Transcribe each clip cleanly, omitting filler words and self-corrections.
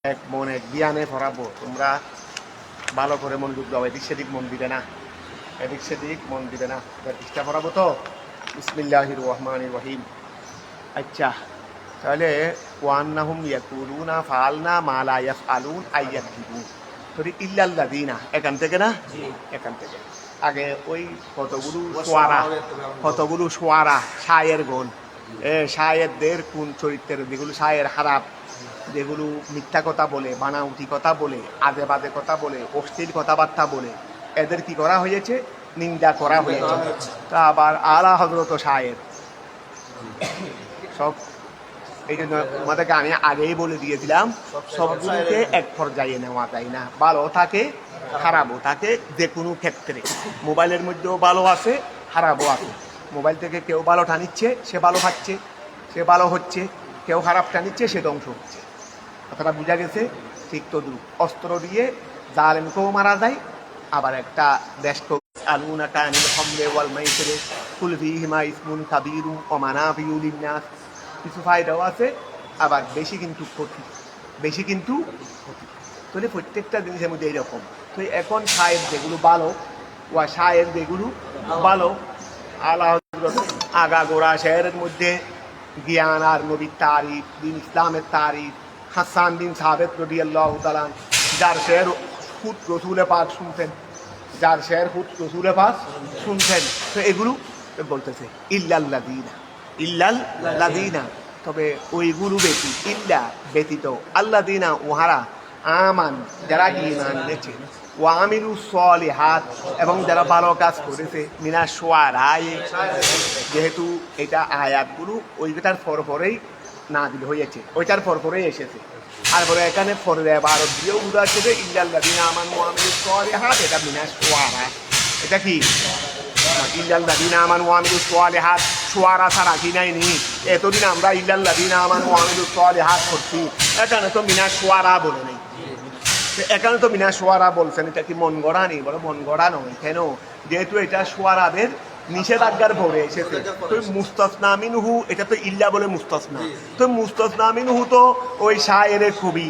এক মন এক জ্ঞানে ভরাবো। তোমরা ভালো করে মনোযোগ দাও, এদিক সেদিক মন দিবে না, এদিক সেদিক মন দিবে না। পৃষ্ঠা ভরাবো তো। বিসমিল্লাহির রহমানির রহিম। আচ্ছা, তাহলে ওয়ান্নাহুম ইয়াকুলুনা ফাআলনা মা লা ইয়াফআলুন আইয়াকদিবুন। তোরি ইল্লাল্লাযিনা এখান থেকে না, এখান থেকে আগে ওই কতগুলো সোয়ারা শায়ের গোল, শায়েরদের কোন চরিত্রের, যেগুলো শায়ের খারাপ, যেগুলো মিথ্যা কথা বলে, বানাউটি কথা বলে, আজে বাজে কথা বলে, অশ্লীল কথাবার্তা বলে, এদের কি করা হয়েছে? নিন্দা করা হয়েছে। তা আবার আলা হযরত শায়ের সব, এই জন্য তোমাদেরকে আমি আগেই বলে দিয়েছিলাম, সবগুলোকে এক পর্যায়ে নেওয়া যায় না। ভালো থাকে খারাপও থাকে, যে কোনো ক্ষেত্রে। মোবাইলের মধ্যেও ভালো আছে, খারাপও আছে। মোবাইল থেকে কেউ ভালোটা নিচ্ছে, সে ভালো খাচ্ছে, সে ভালো হচ্ছে, কেউ খারাপটা নিচ্ছে, সে ধ্বংস হচ্ছে। কথাটা বোঝা গেছে? ঠিক তো অস্ত্র দিয়ে জালেমকেও মারা যায়, আবার একটা দেশকেও। আলুনাকা আনিল খামরি ওয়াল মাইসিরি কুল ফীহিমা ইসমুন কাবীরুন ওয়া মানাফিউ লিন-নাস। কিছু ফায়দাও আছে, আবার বেশি কিন্তু ক্ষতি, বেশি কিন্তু ক্ষতি। তাহলে প্রত্যেকটা জিনিসের মধ্যে এইরকম। তো এখন শায়ের যেগুলো ভালো, ওয়া শায়ের যেগুলো ভালো, আল্লাহ আগাগোড়া শায়েরের মধ্যে জ্ঞান আর নবীর তারিফ, দিন ইসলামের তারিফ, হাসান বিন সাবিত রাদিয়াল্লাহু তাআলা, যার শের খুদ রসুলে পাক শুনতেন, যার শের খুদ রসুলে পাক শুনতেন। তো এগুলো বলতেছে ইল্লাল্লাযীনা, ইল্লাল্লাযীনা, তবে ওইগুলো ব্যতীত, ইল্লা ব্যতীত, আল্লাযীনা উহারা, আমান যারা ঈমান এনেছে, ওয়া আমিলুস সলিহাত এবং যারা ভালো কাজ করেছে, মিনাশ শুআরায়ে, যেহেতু এটা আয়াতগুলো ওইটার পরপরেই নাযিল হয়েছে, ওইটার পরপরেই এসেছে। তারপরে এখানে ফরে ভারত দিয়েও উদাহ আছে ইল্লাল্লাযীনা আমানু ওয়া আমিলুস সলিহাত, এটা মিনাশ শুআরা। এটা কি ইল্লাল্লাযীনা আমানু ওয়া আমিলুস সলিহাত শুআরা ছাড়া কি নাই নি? এতদিন আমরা ইল্লাল্লাযীনা আমানু ওয়া আমিলুস সলিহাত করছি, এখানে তো মিনাশ শুআরা বলে নেই, এখানে তো মিনাশ শুআরা বলছেন। এটা কি মন গড়া নেই? বলে মন গড়া নয়। কেন? যেহেতু এটা শুআরাদের নিষেধাজ্ঞার পরে এসেছে। তো মুস্তাসনা মিনহু, এটা তো ইল্লা বলে মুস্তাসনা, তো মুস্তাসনা মিনহু তো ওই শায়েরে কবি,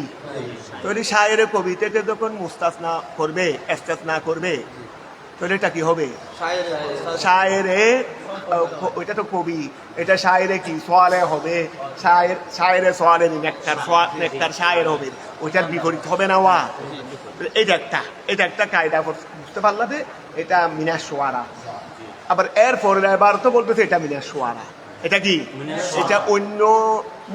তো ওই শায়েরে কবি থেকে যখন মুস্তাসনা করবে, ইস্তিসনা করবে, তাহলে এটা কি হবে? শায়েরে, ওইটা তো কবি, এটা শায়েরে কি সোয়ালে হবে? শায়েরে সোয়ালে নেকটার শায়ের হবে, ওইটার বিপরীত হবে না ওয়া। এটা একটা কায়দা, বুঝতে পারলাতে? এটা মিনাশ শুআরা। আবার এরপরে এবার তো বলতেছে এটা মিনাশ শুআরা। এটা কি? এটা অন্য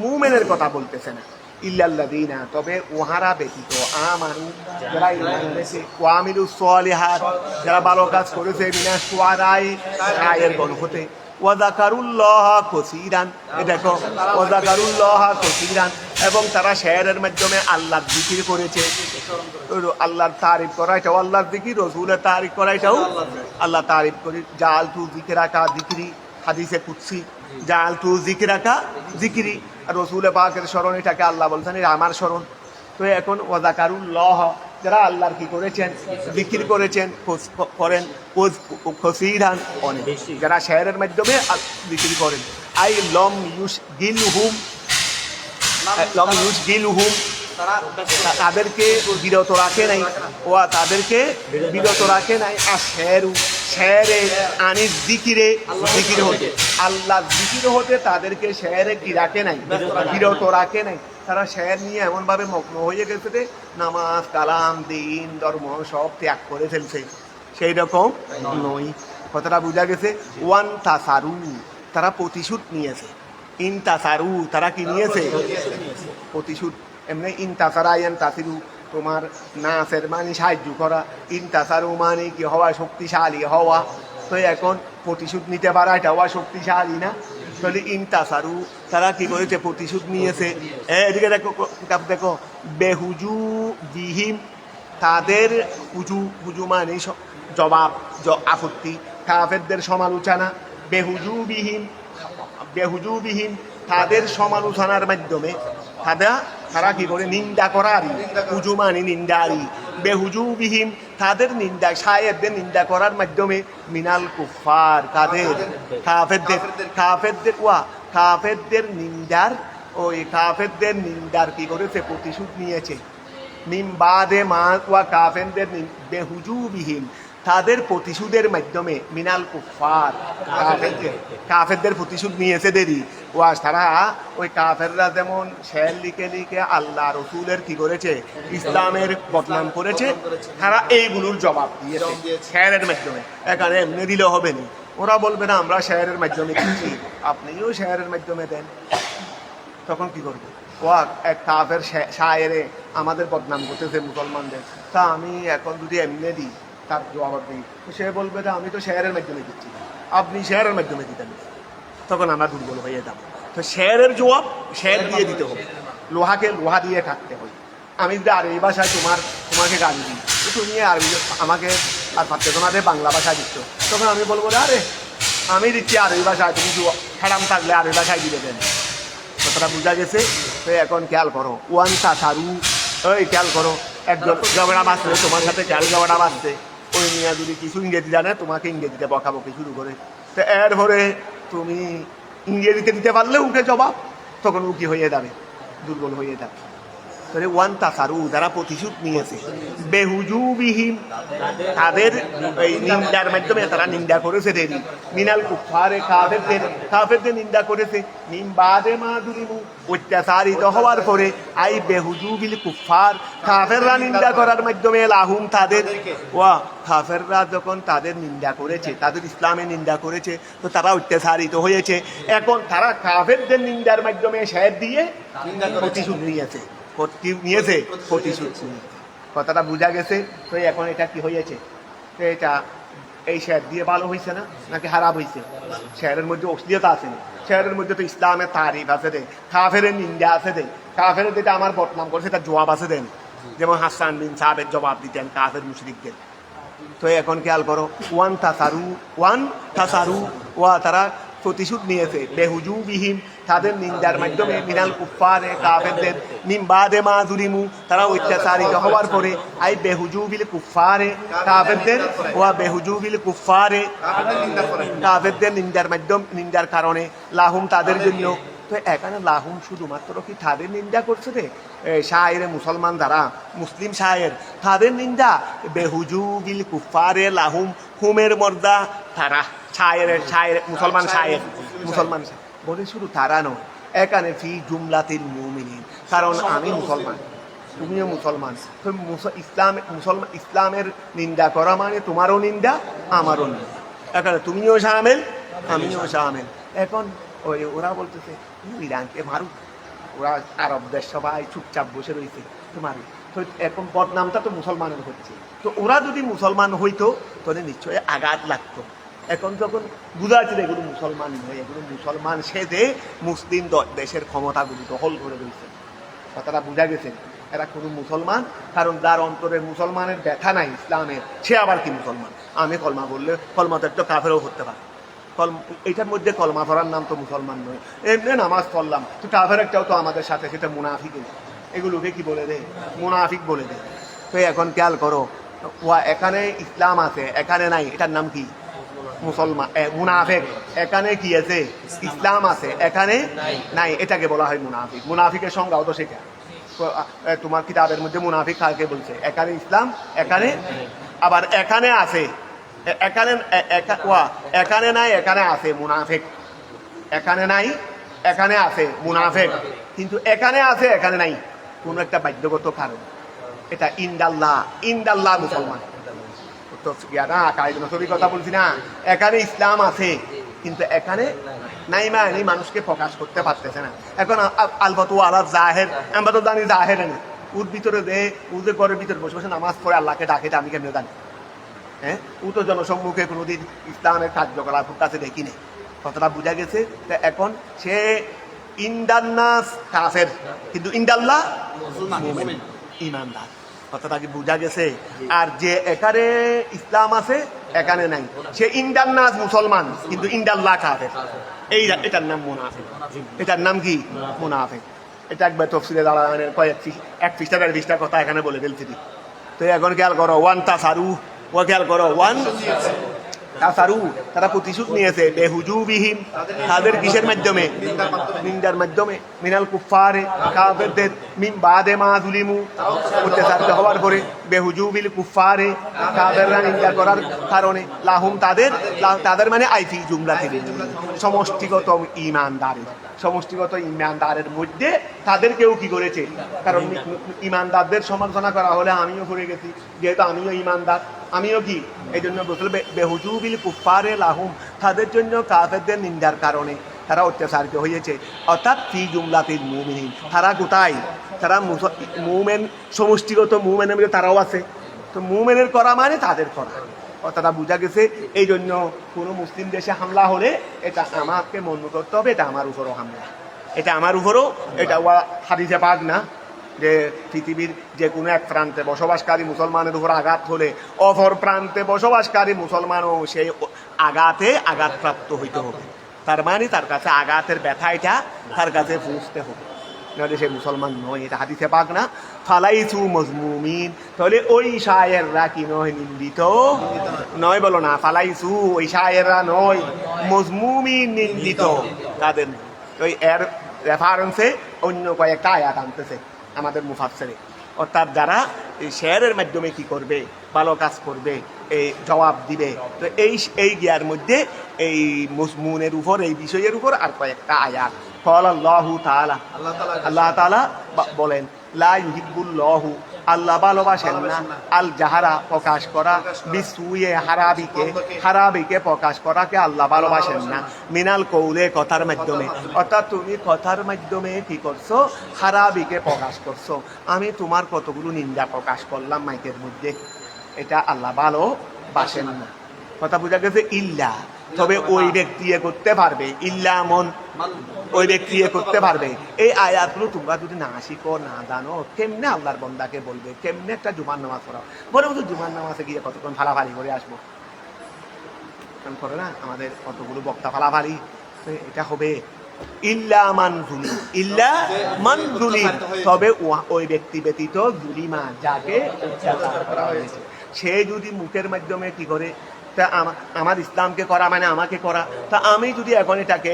মুমিনের কথা বলতেছে না, ইল্লাল্লাযীনা, তবে উহারা ব্যতীত, আমানু যারা ঈমান এনেছে, ওয়া আমিলুস সলিহাত যারা ভালো কাজ করেছে, মিনাশ শুআরায়ে শায়ের গণ হতে, ওয়া যাকারুল্লাহা কাসীরান, দেখো ওয়া যাকারুল্লাহা কাসীরান, এবং তারা শায়েরের মাধ্যমে আল্লাহর জিকির করেছে। আল্লাহর তারিফ করা এটাও আল্লাহর জিকির, রসুলের তারিফ করা এটাও আল্লাহ তারিফ করি। জাআলতু যিকরাকা যিকরি, হাদিসে কুদসি, জাআলতু যিকরাকা যিকরি, আর রসুল পাকের স্মরণ, এটাকে আল্লাহ বলছেন এটা আমার স্মরণ। তো এখন ওয়া যাকারুল্লাহ, যারা আল্লাহর কি করেছেন? জিকির করেছেন, করেন, কাসীরান অনেক, যারা শায়েরের মাধ্যমে জিকির করেন। আই লম ইউশগিলহুম, লম ইউশগিলহুম, তাদেরকে বিরত রাখে নাই, ও তাদেরকে বিরত রাখে নাই। আর শেরে আনিস জিকিরে, জিকির হতে, আল্লাহ জিকির হতে তাদেরকে শেরে কি রাখে নাই? বিরত রাখে নাই। তারা শের নিয়ে এমনভাবে মগ্ন হয়ে গেছে যে নামাজ কালাম দিন ধর্ম সব ত্যাগ করে ফেলছে। সেই রকম নয়। কথাটা বোঝা গেছে? ওয়ান তাসারু, তারা প্রতিশোধ নিয়েছে। ইন তাসারু, তারা কি নিয়েছে? প্রতিশোধ। এমনি ইনতাসারা ইয়ানতাসিরু, তোমার নাসের মানে সাহায্য করা, ইনতাসারু মানে কি হওয়া? শক্তিশালী হওয়া। তো এখন প্রতিশোধ নিতে পারা এটা হওয়া শক্তিশালী না? তাহলে ইনতাসারু, তারা কি করেছে? প্রতিশোধ নিয়েছে। এদিকে দেখো, দেখো, বেহুজু বিহিম, তাদের হুজু মানে জবাব, আপত্তি, কাফেরদের সমালোচনা। বেহুজু বিহিম, তাদের সমালোচনার মাধ্যমে, তারা কি করে? নিন্দা করারি, হুজু মানে নিন্দারি, বেহুজু বিহিম, তাদের নিন্দা, শায়েরদের নিন্দা করার মাধ্যমে, মিনাল কুফার, কাদের? কাফেরদের, কাফেরদের নিন্দার ওই কাফেরদের নিন্দার কি করেছে, প্রতিশোধ নিয়েছে। মিন বাদে মা ওয়া কাফেরদের বেহুজুবিহিম, তাদের প্রতিশোধের মাধ্যমে মিনাল কুফার, কাফেরদের প্রতিশোধ নিয়েছে দেরি। ওয়া তারা ওই কাফেররা যেমন শের লিখে লিখে আল্লাহ রসুলের কি করেছে, ইসলামের বদনাম করেছে, তারা এইগুলোর জবাব দিয়েছে শেরের মাধ্যমে। এখানে এমনি দিলে হবে না, ওরা বলবে না আমরা শেরের মাধ্যমে দিচ্ছি, আপনিও শেরের মাধ্যমে দেন। তখন কি করবে, ও এক কাফের শায়েরে আমাদের বদনাম করতেছে মুসলমানদের, তা আমি এখন যদি এমনি দিই তার জবাব দিই, সে বলবে যে আমি তো শেয়ারের মাধ্যমে দিচ্ছি, আপনি শেয়ারের মাধ্যমে দিতেন, তখন আমরা দুর্বল হয়ে যাব। তো শেয়ারের জবাব শেয়ার দিয়ে দিতে হবে, লোহাকে লোহা দিয়ে থাকতে হবে। আমি যদি আর এই ভাষায় তোমাকে গালি দিই, তুমি আরবি আমাকে আর পারতে তোমাদের বাংলা ভাষায় দিচ্ছ, তখন আমি বলবো আরে আমি দিচ্ছি আরবি ভাষায়, তুমি হারাম থাকলে আরবি ভাষায় দিলে দেন। কথাটা বোঝা গেছে? তো এখন খেয়াল করো, ওয়ান তাসারু, ওই খেয়াল করো, একজন ঝগড়া বাঁচলে তোমার সাথে খেয়াল ঝগড়া বাঁচছে, ওই নিয়ে যদি কিছু ইংরেজি জানে তোমাকে ইংরেজিতে বকাবকি শুরু করে, তো এরপরে তুমি ইংরেজিতে দিতে পারলে উঠে জবাব, তখন ও কি হয়ে যাবে, দুর্বল হয়ে যাবে। তাহলে ওয়ান তাসারু, যারা প্রতিশোধ নিয়েছে, বেহুজুবিহিম, তাদের এই নিন্দার মাধ্যমে তারা নিন্দা করেছে দেরি, মিনাল কুফারে, কাফেরদের নিন্দা করেছে, মিন বাদে মা যুলিমু, অত্যাচারিত হওয়ার পরে, আই বেহুজুবিল কুফার, কাফেররা নিন্দা করার মাধ্যমে, লাহুম তাদের, ওয়া কাফেররা যখন তাদের নিন্দা করেছে, তাদের ইসলামের নিন্দা করেছে, তো তারা অত্যাচারিত হয়েছে, এখন তারা কাফেরদের নিন্দার মাধ্যমে শের দিয়ে প্রতিশোধ নিয়েছে, নিয়েছে প্রতিশোধ। কথাটা বোঝা গেছে? তো এখন এটা কি হয়েছে, তো এটা এই শের দিয়ে ভালো হয়েছে না নাকি খারাপ হয়েছে? শেরের মধ্যে অশ্লীলতা আছে না, শেরের মধ্যে তো ইসলামের তারিফ আছে দে, কাফেরের নিন্দা আছে দে, কাফের যেটা আমার বদনাম করছে তার জবাব আছে দেন, যেমন হাসান বিন সাহেবের জবাব দিতেন কাফের মুশরিকদের। তো এখন খেয়াল করো, ওয়ান তাসারু, ওয়া তারা প্রতিশোধ নিয়েছে, বেহুজুবিহিম, তাদের নিন্দার মাধ্যমে, মিনাল কুফারে, কাফেরদের, মিন বাদে মা যুলিমু, তারা অত্যাচারিত হওয়ার পরে, আই বেহুজুবিল কুফারে, কাফেরদের, ওয়া বেহুজুবিল কুফারে, কাফেরদের নিন্দার মাধ্যম, নিন্দার কারণে, লাহুম তাদের জন্য। তো এখানে লাহুম শুধুমাত্র কি তাদের নিন্দা করছে রে, শায়েরে মুসলমান যারা মুসলিম শায়ের, তাদের নিন্দা, বেহুজুবিল কুফারে লাহুম, হুমের মর্দা তারা, শায়ের মুসলমান শায়ের, মুসলমান বলে শুধু তারা নয়, এখানে ফি জুমলাতিল মুমিনিন, কারণ আমি মুসলমান, তুমিও মুসলমান, তো ইসলামের নিন্দা করা মানে তোমারও নিন্দা আমারও নিন্দা, এখানে তুমিও শামিল আমিও শামিল। এখন ওই ওরা বলতেছে ইরানকে মারুক, ওরা আরব দেশ সবাই চুপচাপ বসে রয়েছে, তো মারুক, তো এখন বদনামটা তো মুসলমানের হচ্ছে, তো ওরা যদি মুসলমান হইতো তাহলে নিশ্চয়ই আঘাত লাগতো। এখন যখন বুঝা যাচ্ছে এগুলো মুসলমান নয়, এগুলো মুসলমান সেজে মুসলিম দেশের ক্ষমতাগুলি দখল করে রয়েছে, কথাটা বোঝা গেছে? এরা কোনো মুসলমান, কারণ যার অন্তরে মুসলমানের ব্যথা নাই ইসলামের, সে আবার কি মুসলমান? আমি কলমা বললে কলমা তো একটা কাফেরও করতে পারে, এইটার মধ্যে কলমা পড়ার নাম তো মুসলমান নয়, এমনি নামাজ পড়লাম তো কাফের একটাও তো আমাদের সাথে, সেটা মুনাফিক, এগুলোকে কি বলে দেয়, মুনাফিক বলে দেয়। তো এখন খেয়াল করো, এখানে ইসলাম আছে এখানে নাই, এটার নাম কি? মুসলমান, মুনাফিক। এখানে কি আছে? ইসলাম আছে এখানে নাই, এটাকে বলা হয় মুনাফিক। মুনাফিকের সংজ্ঞাও তো শেখা, তোমার কিতাবের মধ্যে মুনাফিক কাকে বলছে? এখানে ইসলাম এখানে, আবার এখানে আছে, এখানে নাই এখানে আছে মুনাফিক, এখানে নাই এখানে আছে মুনাফিক, কিন্তু এখানে আছে এখানে নাই, কোন একটা বাধ্যগত কারণ, এটা ইন্দাল্লাহ মুসলমান। তো না কায়দনসবির কথা বলছি না, এখানে ইসলাম আছে কিন্তু এখানে নাই, মানে মানুষকে প্রকাশ করতে পারতেছে না। এখন আলবত আলা জাহের, আমরা তো জানি জাহের না, ওর ভিতরে ওদের ঘরের ভিতরে বসে বসে নামাজ পড়ে আল্লাহকে ডাকে, আমি কেমনে জানি? হ্যাঁ, ও তো জনসম্মুখে কোনোদিন ইসলামের কার্যকলাপ কাছে দেখি নেই, কথাটা বোঝা গেছে? এখন সে ইন্দান্নাস কাফের, কিন্তু ইন্দাল্লাহ মুমিন, ইমানদার, কথাটা কি বোঝা গেছে? আর যে এখানে ইসলাম আছে এখানে নাই, সে ইন্দান্নাস মুসলমান কিন্তু ইন্দাল্লাহ কাফের, এটার নাম মুনাফিক। এটার নাম কি? মুনাফিক। এটা একবার তফসিলে দাঁড়ায় এক পৃষ্ঠা 1.5 পৃষ্ঠার কথা এখানে বলে ফেলছি। তো এখন খেয়াল করো, ওয়ান তাসারু, ও খেয়াল করো, কাসারু তারা প্রতিশোধ নিয়েছে বেহুজুবিহিম তাদের কিসের মাধ্যমে নিন্দার মাধ্যমে মিনাল কুফারে কাফেরদের মিন বাদে মা যুলিমু অত্যাচারিত হওয়ার পরে বেহুজুবিল কুফারে কাফেররা নিন্দা করার কারণে লাহুম তাদের মানে আইফি জুমলাতে সমষ্টিগত ইমানদারের মধ্যে তাদেরকেও কি করেছে কারণ ইমানদারদের সমালোচনা করা হলে আমিও করে গেছি যেহেতু আমিও ইমানদার আমিও কি এই জন্য বলতে বেহুজুবিল কুফারে লাহুম তাদের জন্য কাফেরদের নিন্দার কারণে তারা অত্যাচারিত হয়েছে অর্থাৎ ফি জুমলাতিল মুমিনিন তারা কোথায় তারা মুমেন সমষ্টিগত মুমেনের মধ্যে তারাও আছে তো মুমেনের করা মানে তাদের করা তারা বোঝা গেছে এই জন্য কোনো মুসলিম দেশে হামলা হলে এটা আমাকে মনে করতে হবে এটা আমার উপরও হামলা এটা আমার উপরও এটা হাদিসে পাক না যে পৃথিবীর যে কোনো এক প্রান্তে বসবাসকারী মুসলমানের উপর আঘাত হলে অপর প্রান্তে বসবাসকারী মুসলমানও সেই আঘাতপ্রাপ্ত হইতে হবে তার মানে তার কাছে আঘাতের ব্যথা এটা তার কাছে পৌঁছতে হবে নাহলে সে মুসলমান নয় এটা হাদিসে পাক না ফালাইসু মজমুমিন তাহলে ওই শায়েররা কি নয় নিন্দিত নয় বলো না ফালাইসু ওই শায়েররা নয় মজমুমিন নিন্দিত তাদের তো এর রেফারেন্সে অন্য কয়েকটা আয়াত আনতেছে আমাদের মুফাসসিরে অর্থাৎ যারা এই শেয়ারের মাধ্যমে কি করবে ভালো কাজ করবে এই জবাব দিবে তো এই গিয়ার মধ্যে এই মজমুনের উপর এই বিষয়ের উপর আর কয়েকটা আয়াত আল্লাহু তাআলা আল্লাহ তাআলা বলেন লা ইউহিব্বুল্লাহু আল্লাহ ভালোবাসেন না আল জাহারা প্রকাশ করা বিসুয়ে হারাবিকে প্রকাশ করাকে আল্লাহ ভালোবাসেন না মিনাল কৌলে কথার মাধ্যমে অর্থাৎ তুমি কথার মাধ্যমে কি করছো হারাবিকে প্রকাশ করছো আমি তোমার কতগুলো নিন্দা প্রকাশ করলাম মাইকের মধ্যে এটা আল্লাহ ভালোবাসেন না কথা বোঝা গেছে ইল্লা তবে ওই ব্যক্তি করতে পারবে ইল্লা মন ওই ব্যক্তি করতে পারবে এই আয়াতগুলো তোমরা যদি না শিখো না জানো কেমনে আল্লাহর বন্দাকে বলবে কেমনে একটা জুমার নামাজ পড়াও বলে বলতো জুমার নামাজে গিয়ে কতক্ষণ ফালাফালি করে আসবো করে না আমাদের কতগুলো বক্তা ফালাফালি এটা হবে ইল্লা মান যুলিম তবে ওই ব্যক্তি ব্যতীত যুলিমা যাকে অত্যাচার করা হয়েছে সে যদি মুখের মাধ্যমে কি করে তা আমার ইসলামকে করা মানে আমাকে করা তা আমি যদি এখন এটাকে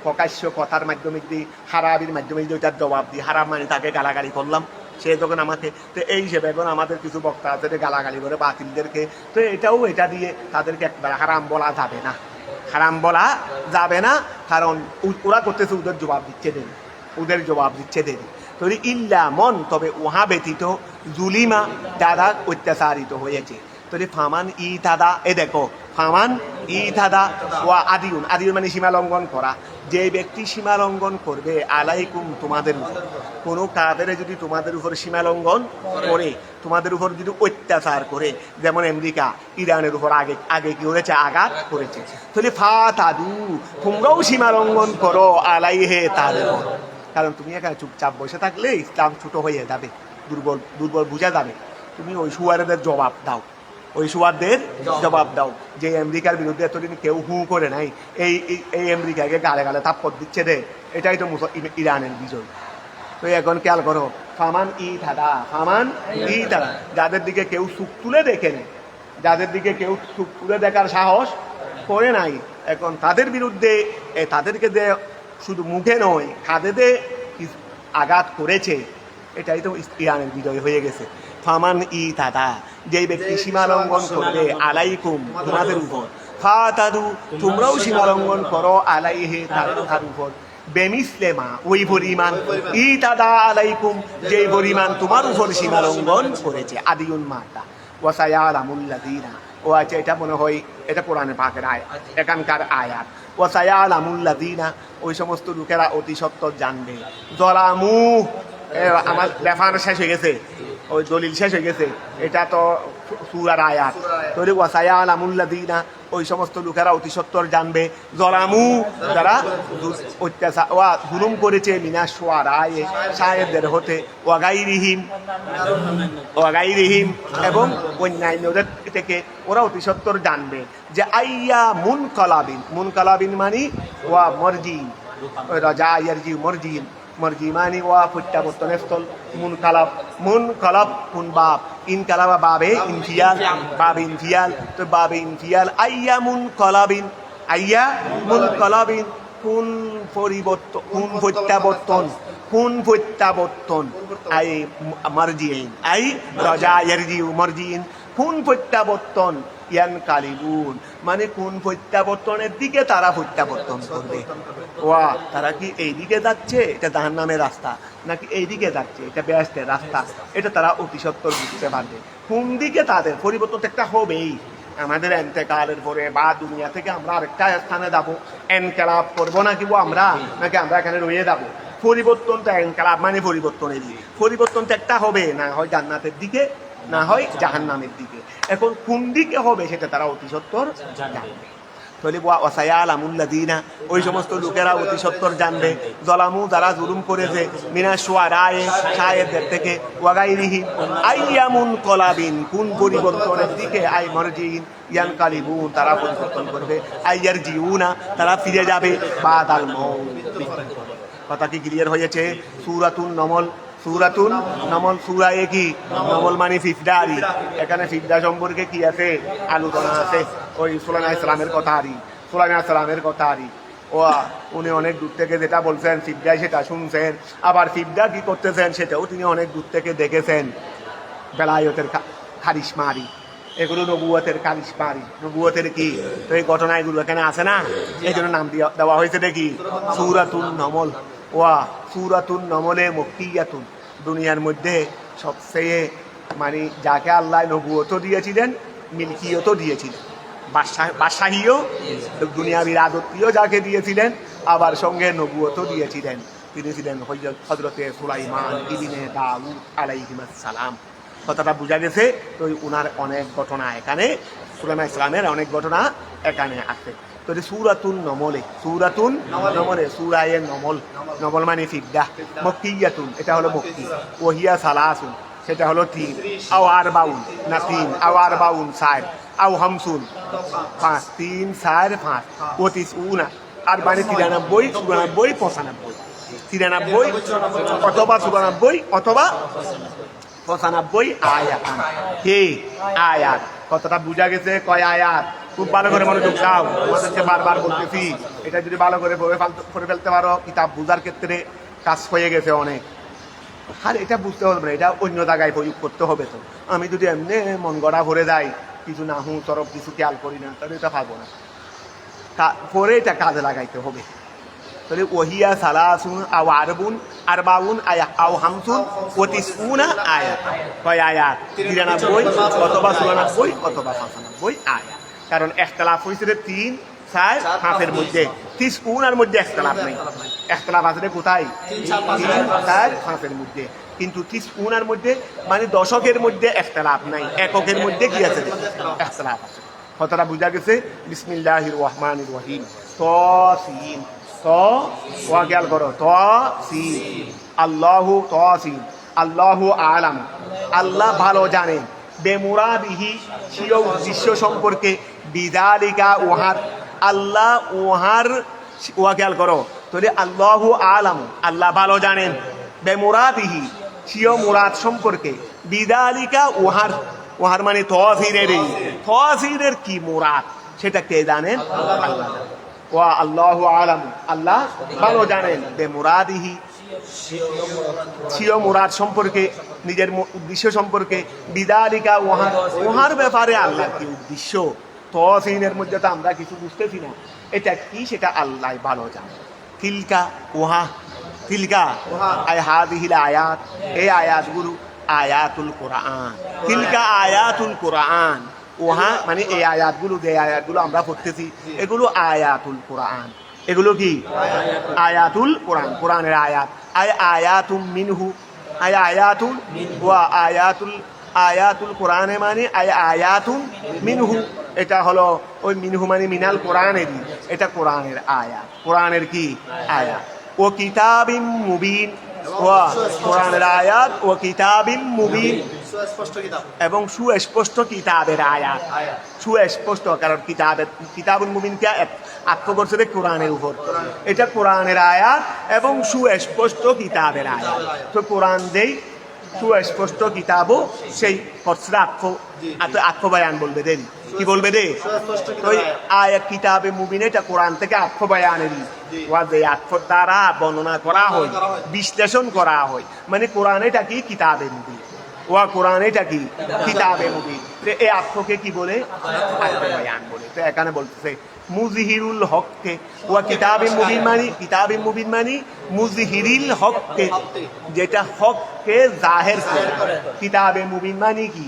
প্রকাশ্য কথার মাধ্যমে যদি হারাবির মাধ্যমে যদি ওইটার জবাব দিই হারাম মানে তাকে গালাগালি করলাম সে যখন আমাকে তো এই হিসেবে এখন আমাদের কিছু বক্তা আছে গালাগালি করে বাতিলদেরকে তো এটা দিয়ে তাদেরকে একবার হারাম বলা যাবে না কারণ ওরা করতেছে ওদের জবাব দিচ্ছে দেরি তো ইল্লা মন তবে উহা ব্যতীত জুলিমা যারা অত্যাচারিত হয়েছে তাহলে ফামান ইতাদা দেখো ফামান ইতাদা ওয়া আদিউন মানে সীমা লঙ্ঘন করা যে ব্যক্তি সীমা লঙ্ঘন করবে আলাইকুম তোমাদের উপর কোনো কাফের যদি তোমাদের উপর সীমা লঙ্ঘন করে তোমাদের উপর যদি অত্যাচার করে যেমন আমেরিকা ইরানের উপর আগে কি করেছে আঘাত করেছে তাহলে ফাতাদু তোমরাও সীমা লঙ্ঘন করো আলাইহে তাদের কারণ তুমি এখানে চুপচাপ বসে থাকলে ইসলাম ছোট হয়ে যাবে দুর্বল বুঝা যাবে তুমি ওই সুয়ারদের জবাব দাও যে আমেরিকার বিরুদ্ধে এতদিন কেউ করে নাই এই আমেরিকাকে গালে থাপ্পড় দিচ্ছে এটাই তো ইরানের বিজয় তো এখন খেয়াল করো ফামান ইতাদা যাদের দিকে কেউ চুপ তুলে দেখে নেই যাদের দিকে কেউ চুপ তুলে দেখার সাহস করে নাই এখন তাদের বিরুদ্ধে তাদেরকে যে শুধু মুখে নয় হাতে আঘাত করেছে এটাই তো ইরানের বিজয় হয়ে গেছে ফামান ইতাদা যে ব্যক্তি সীমা লঙ্ঘন করবে আলাইকুম তোমাদের উপর ফাতাদু তোমরাও সীমা লঙ্ঘন করো আলাইহে তার উপর বেমিসলেমা ওই পরিমাণ ইতাদা আলাইকুম যে পরিমাণ তোমার উপর সীমা লঙ্ঘন করেছে আদিউন মাতা ওয়াসায়ালামুল্লাযিনা ও আচ্ছা এটা মনে হয় এটা কোরআনে পাকের আয়াত এখানকার আয়াত ওয়াসায়ালামুল্লাযিনা ওই সমস্ত লোকেরা অতি সত্বর জানবে জলামু আমার লেফার শেষ হয়ে গেছে ওই দলিল শেষ হয়ে গেছে এটা তো সূরার আয়াত তাহলে ওয়াসায়ালামুল্লাযিনা ওই সমস্ত লোকেরা অতি সত্বর জানবে জলামু যারা অত্যাচার জুলুম করেছে মিনা শুআরায়ে শায়েরদের হতে ওয়াগাইরিহিম এবং অন্যান্যদের থেকে ওরা অতি সত্বর জানবে যে আইয়া মুনকালাবিন মানি ওয়া মরজিন রাজা ইয়ারজি মরজিন মরজি মানে ওয়া প্রত্যাবর্তনের স্থল। মুনকালাব কোন বাব, ইনকালাবা বাবে ইনফিয়াল, বাবে ইনফিয়াল, তো বাবে ইনফিয়াল আইয়া মুনকালাবিন, আইয়া মুনকালাবিন কোন পরিবর্তন, কোন প্রত্যাবর্তন, কোন প্রত্যাবর্তন, আই মারজিইন, আই রাজা ইয়ারজিউ মারজিইন, কোন প্রত্যাবর্তন, ইয়ান কালিবুন মানে কোন প্রত্যাবর্তনের দিকে তারা প্রত্যাবর্তন করবে। ওয়া তারা কি এই দিকে যাচ্ছে, এটা জাহান্নামের রাস্তা, নাকি এই দিকে যাচ্ছে, এটা বেহেশতের রাস্তা, এটা তারা অতি সত্বর বুঝতে পারবে। কোন দিকে তাদের পরিবর্তন একটা হবেই। আমাদের এন্তেকালের পরে বা দুনিয়া থেকে আমরা আরেকটা স্থানে যাবো, এনকালাব করবো নাকি আমরা, নাকি আমরা এখানে রয়ে যাবো। পরিবর্তনটা এনকালাব মানে পরিবর্তনেরই, পরিবর্তনটা একটা হবে, না হয় জান্নাতের দিকে, না হয় জাহান্নামের দিকে। এখন কোন দিকে হবে সেটা তারা অতি সত্বর জানবে। তাহলে ওয়াসায়ালামুল্লাযীনা ওই সমস্ত লোকেরা অতি সত্বর জানবে, যালামু যারা জুলুম করেছে, মিনা শুআরায়ে শায়েরদের থেকে, ওয়াগাইরিহি আইয়ামুন কলাবিন কোন পরিবর্তনের দিকে, আই মারজিইন ইয়ানকালিবুন তারা পরিবর্তন করবে, আইয়ারজিউনা তারা ফিরে যাবে, বাদাল মউত। কথা কি ক্লিয়ার হয়েছে? সূরাতুন নমল, সূরাতুন নমল, সূরায়ে কি নমল মানে ফিফদারি। এখানে ফিফদা সম্পর্কে কি আছে আলোচনা আছে, ওই সুলাইমান ইসলামের কথা আরি, সুলাইমান ইসলামের কথা আরি। ও উনি অনেক দূর থেকে যেটা বলছেন ফিফদায় সেটা শুনছেন, আবার ফিফদা কি করতেছেন সেটাও তিনি অনেক দূর থেকে দেখেছেন। বেলায়তের কারিশমারি, এগুলো নবুয়তের কারিশমারি, নবুয়তের কি, তো এই ঘটনা এগুলো এখানে আছে না, এই জন্য নাম দেওয়া হয়েছে দেখি সূরাতুন নমল। ওয়া সূরাতুন নমলে মক্কিয়াতুন দুনিয়ার মধ্যে সবচেয়ে মানে যাকে আল্লাহ নবুয়তও দিয়েছিলেন, মিল্কিয়তও দিয়েছিলেন, বাদশাহীও দুনিয়াবি রাজত্বীয় যাকে দিয়েছিলেন, আবার সঙ্গে নবুয়তও দিয়েছিলেন, তিনি ছিলেন হযরতে সুলাইমান ইবনে দাউদ আলাইহিস সালাম। কথাটা বোঝা গেছে? তো উনার অনেক ঘটনা এখানে, সুলাইমান ইসলামের অনেক ঘটনা এখানে আছে। তো সূরাতুন নমলে, সূরাতুন নমলে, সূরায়ে নমল, নমল মানে ফিফদা, মক্কিয়াতুন এটা হলো মক্কি, ওহিয়া সালাসুন সেটা হলো 3, আও আরবাউন না 3, আও আরবাউন 4, আও হামসুন 5, 3 4 5, ওতিস উনা আর মানে 93, 94, 95, 93 অথবা 94 অথবা 95 আয়াত। কে আয়াত? কতটা বোঝা গেছে? কয় আয়াত? খুব ভালো করে মনোযোগ দাও, তোমাদেরকে বারবার বলতেছি, এটা যদি ভালো করে পড়ে ফেলতে পারো কিতাব বোঝার ক্ষেত্রে কাজ হয়ে গেছে অনেক। আর এটা বুঝতে হবে না, এটা অন্য জায়গায় প্রয়োগ করতে হবে। তো আমি যদি এমনি মন গড়া ভরে যাই, কিছু না হুঁ তরফ কিছু খেয়াল করি না, তাহলে এটা পাবো না, পরে এটা কাজে লাগাইতে হবে। তাহলে ওহিয়া সালাসুন আও আরবুন আরবাউন আয়া আও হামসুন ওতিসউনা আয়াত। কয় আয়াত? 93 অথবা 94 অথবা 95 আয়াত। কারণ ইখতিলাফ হয়েছে 3 4 5 মধ্যে, 30 মধ্যে ইখতিলাফ নেই। ইখতিলাফ আছে কোথায়? 3 4 5 মধ্যে। কিন্তু 30 মধ্যে মানে দশকের মধ্যে ইখতিলাফ নাই, এককের মধ্যে কি আছে? ইখতিলাফ আছে। কথাটা বোঝা গেছে? বিসমিল্লাহির রহমানির রহিম। তাসিন, তো ওয়া খেয়াল করো, তাসিন, আল্লাহু তাসিন, আল্লাহু আলাম আল্লাহ ভালো জানেন, বেমুরাদিহি স্বীয় উদ্দেশ্য সম্পর্কে, বিযালিকা ওহার আল্লাহ ওহার, ওয়া খেয়াল করো, তাহলে আল্লাহু আলাম আল্লাহ ভালো জানেন, বেমুরাদিহি স্বীয় মুরাদ সম্পর্কে, বিযালিকা ওহার, ওহার মানে তফসিরের কি মুরাদ সেটা কে জানেন? আল্লাহ। ওয়া আল্লাহু আলাম আল্লাহ ভালো জানেন, বেমুরাদিহি স্বীয় মুরাদ সম্পর্কে, নিজের উদ্দেশ্য সম্পর্কে, বিযালিকা ওহার, ওহার ব্যাপারে আল্লাহর কি উদ্দেশ্য, তফসিরের মধ্যে তো আমরা কিছু বুঝতেছি না, এটা কি সেটা আল্লাহ ভালো জানে। তিলকা ওহা, তিলকা আই হাদিহিল আয়াত, এই আয়াতগুলো আয়াতুল কোরআন, তিলকা আয়াতুল কোরআন, ওহা মানে এই আয়াতগুলো, যে আয়াতগুলো আমরা পড়তেছি এগুলো আয়াতুল কোরআন, এগুলো কি আয়াতুল কোরআন, কোরআনের আয়াত। আই আয়াতুম মিনহু, আই আয়াতুল ওয়া আয়াতুল, আয়াতুল কোরআনে মানে আই আয়াতুম মিনহু, এটা হলো ওই মিনহু মানে মিনাল কোরআনেরই, এটা কোরআনের আয়াত, কোরআনের কি আয়াত। ও কিতাবিম মুবিন, ওয়া কোরআনের আয়াত, ও কিতাবিম মুবিন এবং সুস্পষ্ট কিতাবের আয়াত, সুস্পষ্ট, কারণ কিতাবুল মুবিনকে আত্ম করছে কোরআনের উপর, এটা কোরআনের আয়াত এবং সুস্পষ্ট কিতাবের আয়াত। তো কোরআন দেই সুস্পষ্ট কিতাবও সেই করছে আত্মবায়ান বলবে দেরি, কি বলবে রে? ওই আয়াত কিতাবে মুবিন এটা কোরআন থেকে আত্মবায়ানেরই আত্মর দ্বারা বর্ণনা করা হয়, বিশ্লেষণ করা হয়। মানে কোরআন এটা কি কিতাবে মুবিন, কোরআন এটা কি কিতাবে মুবিন। এই আত্মকে কি বলে? আত্মবায়ান বলে। তো এখানে বলতেছে মুজহিরুল হককে কিতাবে মুবিন মানি মুজহিরিল হককে, যেটা হককে জাহের করে। কিতাবে মুবিন মানি কি?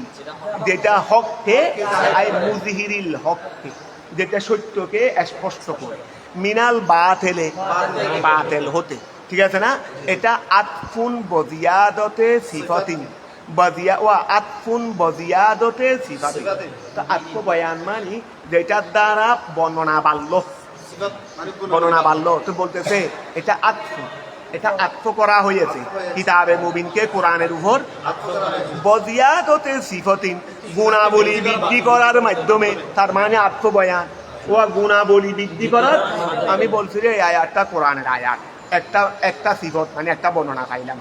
যেটা হককে মুজহিরিল হককে, যেটা সত্যকে স্পষ্ট করে। মিনাল বাতেল হতে, ঠিক আছে না? এটা আতফুন বজিয়াদতে সিফাতিন, আতফুন বজিয়াদতে সিফাতিন। তো আত্ম বয়ান মানি যেটার দ্বারা বর্ণনা বাড়ল। তো বলতেছে এটা আত্ম করা হয়েছে কিতাবে মুবিনকে কোরআনের উপর বজিয়াদতে সিফাতিন, গুণাবলী বৃদ্ধি করার মাধ্যমে। তার মানে আত্ম বয়ান গুণাবলী বৃদ্ধি করার। আমি বলছি যে এই আয়াতটা কোরআনের আয়াত, একটা সিফত মানে একটা বর্ণনা পাইলাম,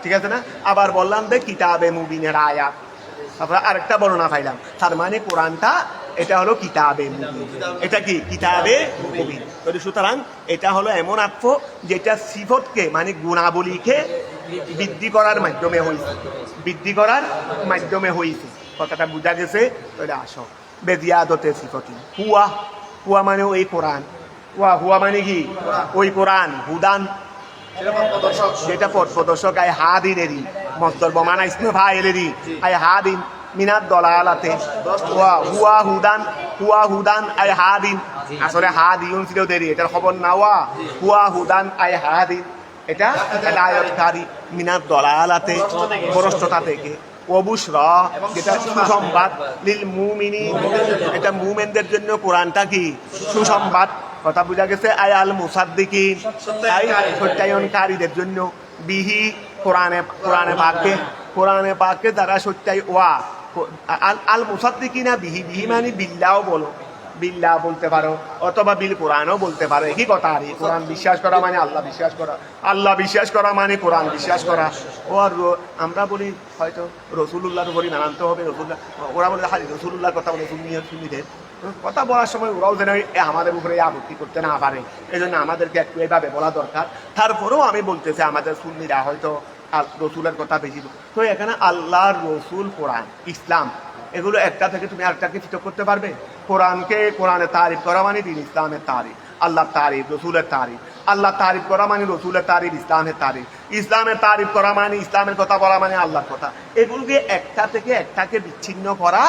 ঠিক আছে না? আবার বললাম যে কিতাবে মুবিনের আয়াত, তারপরে আরেকটা বর্ণনা পাইলাম। তার মানে কোরআনটা এটা হলো কিতাবে মুবিন, এটা কি কিতাবে মুবিন। সুতরাং এটা হলো এমন আত্ম যেটা সিফতকে মানে গুণাবলীকে বৃদ্ধি করার মাধ্যমে হয়েছে। কথাটা বোঝা গেছে? তাহলে আসো বেজিয়াদতে সিফতি হুয়া মানে ওই কোরআন, হুয়া মানে কি? ওই কোরআন হুদান, যেটা পথ প্রদর্শক। আই হাদিনেরই মস্তর বমানা ইসমে ফাইলেরই আই হাদিন মিনাত দলালাতে হুয়া হুদান আই হাদিন। আসলে হাদিউন ছিল দেরি, এটার খবর না। হুয়া হুদান আই হাদিন, এটা হেদায়েতকারী মিনাত দলালাতে, ভ্রষ্টতা থেকে। ওবুশরা, যেটা সুসংবাদ। লিল মুমিনিন, এটা মুমিনদের জন্য কোরআনটা কি সুসংবাদ। কথা বোঝা গেছে? আল মুসাদ্দিকিন, সত্যায়নকারীদের জন্য। বিহি, কোরআনে পাকে যারা সত্যায় আল মুসাদ্দিকিনা বিহি মানে বিল্লাহ বলো, বিল্লাহ বলতে পারো, অথবা বিল কোরআনও বলতে পারো, একই কথা। আর কোরআন বিশ্বাস করা মানে আল্লাহ বিশ্বাস করা মানে কোরআন বিশ্বাস করা। আর আমরা বলি হয়তো রসুলুল্লাহর উপরই মানতে হবে, ওরা বলে হাজি রসুলুল্লাহর কথা বলে সুন্নিদের কথা বলার সময় ওরাও যেন আমাদের উপরে আপত্তি করতে না পারে, এই জন্য আমাদেরকে একটু এভাবে বলা দরকার। তারপরেও আমি বলতেছি আমাদের সুন্নিরা হয়তো রসুলের কথা বেশি। তো এখানে আল্লাহর রসুল, কোরআন, ইসলাম, এগুলো একটা থেকে তুমি আরেকটাকে পৃথক করতে পারবে? কোরআনে তারিফ করা মানে দিন ইসলামের তারিফ, আল্লাহর তারিফ, রসুলের তারিফ। আল্লাহ তারিফ করা মানে রসুলের তারিফ, ইসলামের তারিফ। ইসলামের তারিফ করা মানে ইসলামের কথা বলা মানে আল্লাহর কথা। এগুলোকে একটা থেকে একটাকে বিচ্ছিন্ন করা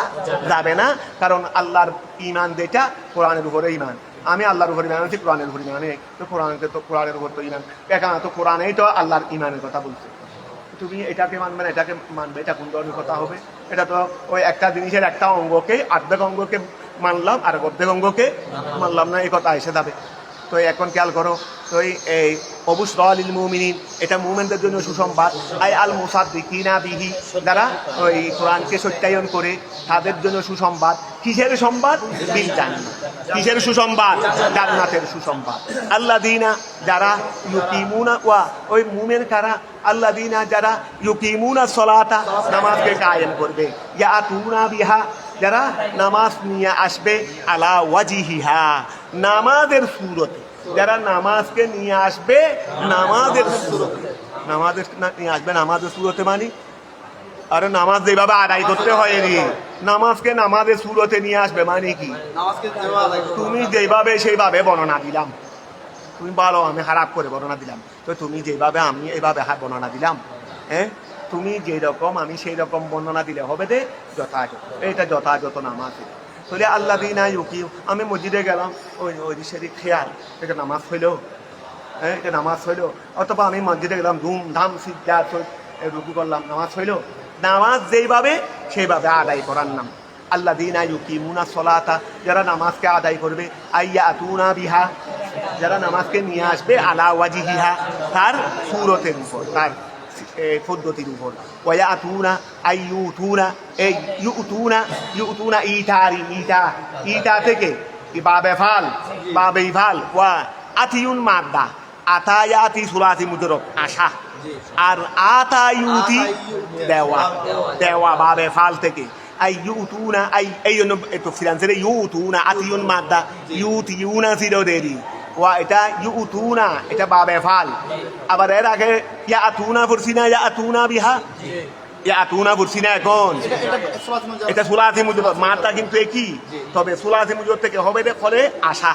যাবে না, কারণ আল্লাহর ইমান যেটা কোরআনের উপরে ইমান। আমি আল্লাহর উপর ইমান আছি, কোরআনের উপর ইমান, তো কোরআনের উপর তো ইমান এখানে তো কোরআনেই তো আল্লাহর ইমানের কথা বলছে। তুমি এটাকে মানবে না এটাকে মানবে, এটা কোন ধরনের কথা হবে? এটা তো ওই একটা জিনিসের একটা অঙ্গকে, অর্ধেক অঙ্গকে মানলাম আর অর্ধেক অঙ্গকে মানলাম না, এই কথা এসে যাবে। তো এখন খেয়াল করো, তো এই অবুশরা লিল মুমিনিন, এটা মুমিনদের জন্য সুসংবাদ। আই আল মুসাদ্দিকিনা বিহি, যারা ওই কোরআনকে সত্যায়ন করে তাদের জন্য সুসংবাদ। কিসের সংবাদ? বিল জান্নাত। কিসের সুসংবাদ? জান্নাতের সুসংবাদ। আল্লাযিনা, যারা ইউকিমুনা, ওই মুমিন কারা? আল্লাযিনা, যারা ইউকিমুনা সলাতা, নামাজকে কায়েম করবে। ইয়াতুনা বিহা, যারা নামাজ নিয়ে আসবে। আলা ওয়াজিহিহা, নামাজের সুরতে, যারা নামাজকে নিয়ে আসবে নামাজের সুরতে। নামাজের সুরতে মানে আরে নামাজ যেভাবে আদায় করতে হয় রে, নামাজকে নামাজের সুরতে নিয়ে আসবে মানে কি? তুমি যেভাবে সেইভাবে বর্ণনা দিলাম, তুমি বলো আমি খারাপ করে বর্ণনা দিলাম, তো তুমি যেভাবে আমি এইভাবে বর্ণনা দিলাম, হ্যাঁ, তুমি যেরকম আমি সেই রকম বর্ণনা দিলে হবে দে যথাযথ। এটা যথাযথ নামাজ। তাহলে আল্লাযিনা ইউকিমুনা, আমি মসজিদে গেলাম, ওই সেদিক খেয়াল, এটা নামাজ হইল, হ্যাঁ, এটা নামাজ হইল। অথবা আমি মসজিদে গেলাম, ধুমধাম সিজদা রুকু করলাম, নামাজ হইল। নামাজ যেইভাবে সেইভাবে আদায় করার নাম আল্লাযিনা ইউকিমুনা সলাতা, যারা নামাজকে আদায় করবে। আইয়াতুনা বিহা, যারা নামাজকে নিয়ে আসবে। আলা ওয়াজিহিহা, তার সুরতের উপর, তার পদ্ধতির উপর। ওয়ায়াতুনা আই ইউতুনা, এই ইউতুনা ইতা থেকে বাবে ফাল বাবে ইফাল ওয়া আতিউন মাদ্দা, আতায়াতি সুলাসি মুজরব আশা, আর আতায়ুতি দেওয়া বাবে ফাল থেকে আই ইউতুনা আই এই জন্য একটু ফিরান্সের ইউতুনা আতিউন মাদ্দা ইউতিউনা ছিল দেরি ওয়া এটা ইউতুনা এটা বাবে ফাল। আবার এর আগে ইয়াতুনা ফুরসিনা ইয়াতুনা বিহা ইয়াতুনা ফুরসিনা এখন এটা সুলাসি মুজরব মাদ্দা কিন্তু একই, তবে সুলাসি মুজরব থেকে হবে রে ফলে আশা।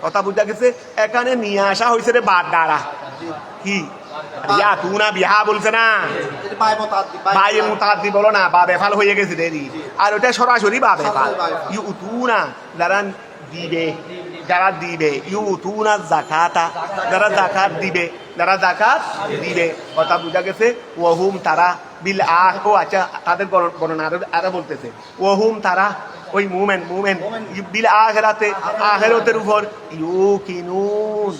কথা বুঝা গেছে? এখানে নিয়ে আসা হয়েছে রে বাদ দ্বারা কি ইয়াতুনা বিহা বলছে না, বায়ে মুতাদ্দি বলো না, বাবে ফাল হয়ে গেছে দেরি। আর ওটা সরাসরি বাবে ফাল ইউতুনা যারা দিবে ইউতুনা যাকাতা যারা যাকাত দিবে কথা বুঝা গেছে? ওয়াহুম তারা বিল ও আচ্ছা তাদের বর্ণনা আরো বলতেছে ওয়াহুম তারা ওই মুমেন বিল আখিরাতের উপর ইউকিনুন।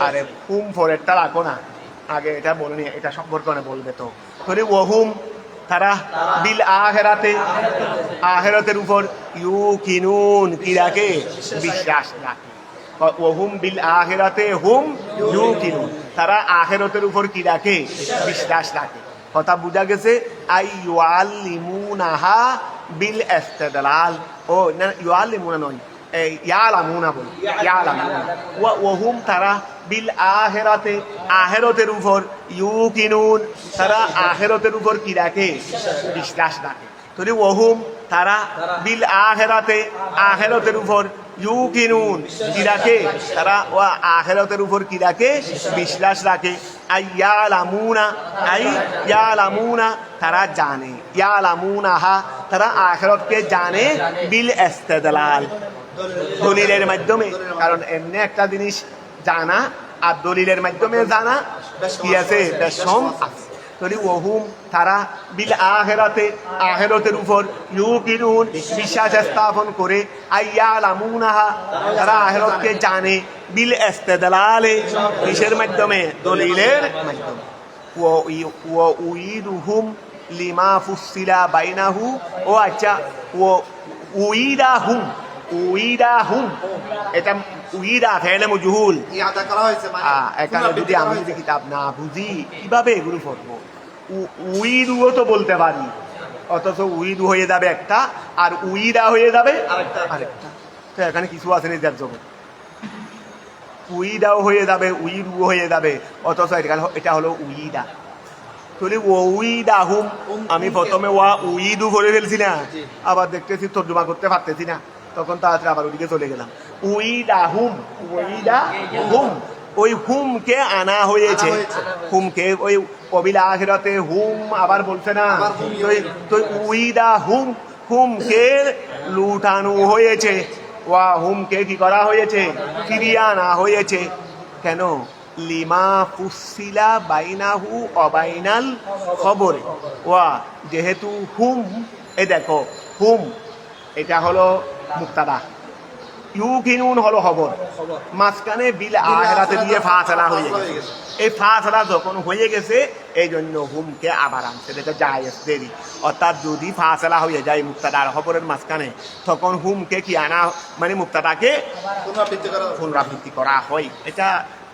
আরে হুম ফরেরটা রাখো না, আগে এটা বলেনি, এটা সম্পর্কে বলবে তো। ওয়াহুম তারা বিল আখিরাতের উপর ইউকিনুন কি রাখে? বিশ্বাস রাখে। ওহুম বিল আখিরাতে হুম ইউকিনুন, তারা আখিরাতের উপর কি রাখে? বিশ্বাস রাখে। কথা বুঝা গেছে? আই ইউআল্লিমুনাহা বিল ইস্তিদলাল, ও না ইউআল্লিমুনা নয়, ইয়ালামুনা বল, ইয়ালামুনা। ওহুম তারা বিল আখিরাতের উপর ইউকিনুন, তারা আখিরাতের উপর কি রাখে? বিশ্বাস রাখে। তাহলে ওহুম তারা বিল আখিরাতের উপর ইউকিনুন কি রাখে? তারা ও আখিরাতের উপর কি রাখে? বিশ্বাস রাখে। আই ইয়ালামুনা তারা জানে, ইয়ালামুনাহা তারা আখিরাতকে জানে বিল ইস্তিদলাল দলিলের মাধ্যমে। কারণ এমনি একটা জিনিস জানা আর দলিলের মাধ্যমে জানা কি আছে? বেশম আছে। ওহুম তারা বিল আখিরাতের উপর ইউকিনুন বিশ্বাস স্থাপন করে, আইয়ালামুনাহা তারা আখিরাতকে জানে বিল ইস্তিদলালে কিসের মাধ্যমে? দলিলের মাধ্যমে। ওয়া উইদুহুম লিমা ফুসিলা বাইনাহু, ও আচ্ছা উইদাহুম এটা উইদা ফেলে মজহুল, এখানে যদি আমি যদি কিতাব না বুঝি কিভাবে এগুলো পড়বো? উইদুও তো বলতে পারি, অথচ উইদু হয়ে যাবে একটা আর উইদা হয়ে যাবে আরেকটা। তো এখানে কিছু আছে নিজের জগৎ, উইদাও হয়ে যাবে উইদুও হয়ে যাবে, অথচ এটা হলো উইদা। তাহলে উইদাহুম আমি প্রথমে উইদু করে ফেলছি না, আবার দেখতেছি তর্জমা করতে পারতেছি না, তখন তাড়াতাড়ি আবার ওদিকে চলে গেলাম। উইদাহুম ওই হুমকে আনা হয়েছে, হুমকে ওই কবিল আখিরাতে হুম আবার বলছে না, তো উইদাহুম হুমকে লুটানো হয়েছে, ওয়া হুমকে কি করা হয়েছে? ফিরিয়ে আনা হয়েছে। কেন? লিমা ফুসিলা বাইনাহু অবাইনাল খবরে, ওয়া যেহেতু হুম, এ দেখো হুম এটা হলো মুক্তাদা, ইউকিনুন হলো খবর, মাঝখানে বিল আখিরাতে দিয়ে ফাসলা হয়ে গেছে। এই ফাসলা যখন হয়ে গেছে এই জন্য হুমকে আবার আনছে, এটা জায়েজ দেরি। অর্থাৎ যদি ফাসলা হয়ে যায় মুক্তাদার খবরের মাঝখানে, তখন হুমকে কি আনা মানে মুক্তাদাকে পুনরাবৃত্তি করা হয়, এটা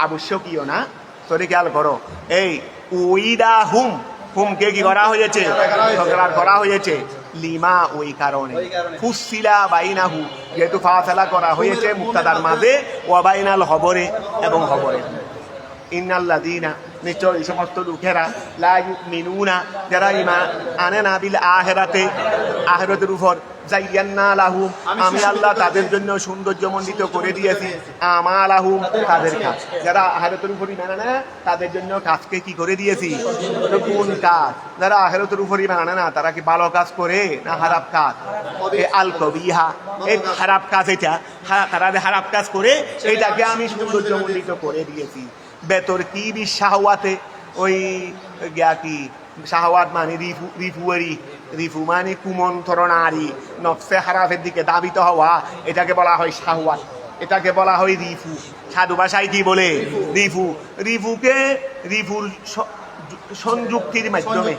আবশ্যকীয় না। তোরে খেয়াল করো, এই উইদা হুমকে কি করা হয়েছে? করা হয়েছে লিমা ওই কারণে, ফুসিলা বাইনাহু যেহেতু ফাসলা করা হয়েছে মুক্তাদার মাঝে, ওয়া বাইনাল খবরে এবং খবরে। ইন্নাল্লাযীনা নিশ্চয় এই সমস্ত লোকেরা লা ইউমিনুনা যারা ঈমান আনে না বিল আখিরাতের উপর, যায়্যান্না লাহুম আমি আল্লাহ তাদের জন্য সৌন্দর্যমণ্ডিত করে দিয়েছি আমালাহুম তাদের কাজ। যারা আখিরাতের উপর ঈমান আনে না তাদের জন্য কাজকে কি করে দিয়েছি? কোন কাজ? যারা আখিরাতের উপর ঈমান আনে না তারা কি ভালো কাজ করে না খারাপ কাজ? আল কবিহা এই খারাপ কাজ, এটা তারা খারাপ কাজ করে, এইটাকে আমি সৌন্দর্যমণ্ডিত করে দিয়েছি। বেতর কি শাহওয়াতে, ওই কি শাহওয়াত মানে রিফু মানে কুমন্ত্র নারী, নফসে খারাপের দিকে দাবিত হওয়া, এটাকে বলা হয় শাহওয়াত, এটাকে বলা হয় রিফু। সাধু ভাষায় কি বলে? রিফুকে রিফুর সংযুক্তির মাধ্যমে,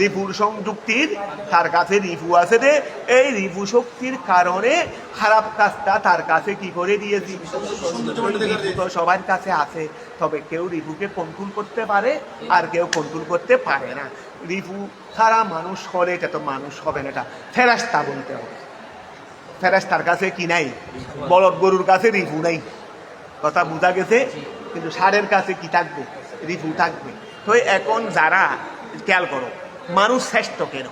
রিপুর সংযুক্তির, তার কাছে রিপু আছে রে, এই রিপু শক্তির কারণে খারাপ কাজটা তার কাছে কি করে দিয়েছি। সবার কাছে আছে, তবে কেউ রিপুকে কন্ট্রোল করতে পারে আর কেউ কন্ট্রোল করতে পারে না। রিপু ছাড়া মানুষ হলে এটা তো মানুষ হবে না, এটা ফেরেশতা বলতে হবে। ফেরেশতার কাছে কি নাই? বলদ গরুর কাছে রিপু নাই, কথা বোঝা গেছে। কিন্তু ষাঁড়ের কাছে কি থাকবে? রিপু থাকবে। তো এখন যারা, খেয়াল করো, মানুষ শ্রেষ্ঠ কেন?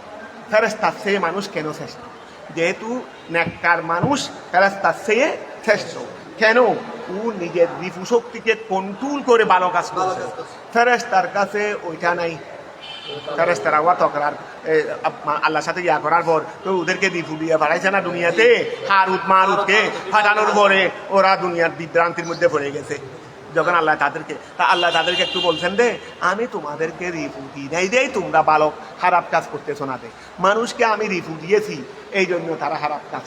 ফেরেশতার চেয়ে মানুষ কেন শ্রেষ্ঠ? যেহেতু নেককার মানুষ ফেরেশতার চেয়ে শ্রেষ্ঠ। কেন? ও নিজের রিপু শক্তিকে কন্ট্রোল করে ভালো কাজ করছে। ফেরেশতার কাছে ওইটা নাই। ফেরেশতারা ওয়া তকরার আল্লাহর সাথে ইয়া করার পর তো ওদেরকে রিপু দিয়ে বাড়াইছে না দুনিয়াতে। হারুত মারুতকে ফাটানোর পরে ওরা দুনিয়ার বিভ্রান্তির মধ্যে পড়ে গেছে। যখন আল্লাহ তাদেরকে একটু বলছেন দে, আমি তোমাদেরকে রিপু দিই দেই, তোমরা ভালো খারাপ কাজ করতেছো না দে। মানুষকে আমি রিপু দিয়েছি, এই জন্য তারা খারাপ কাজ।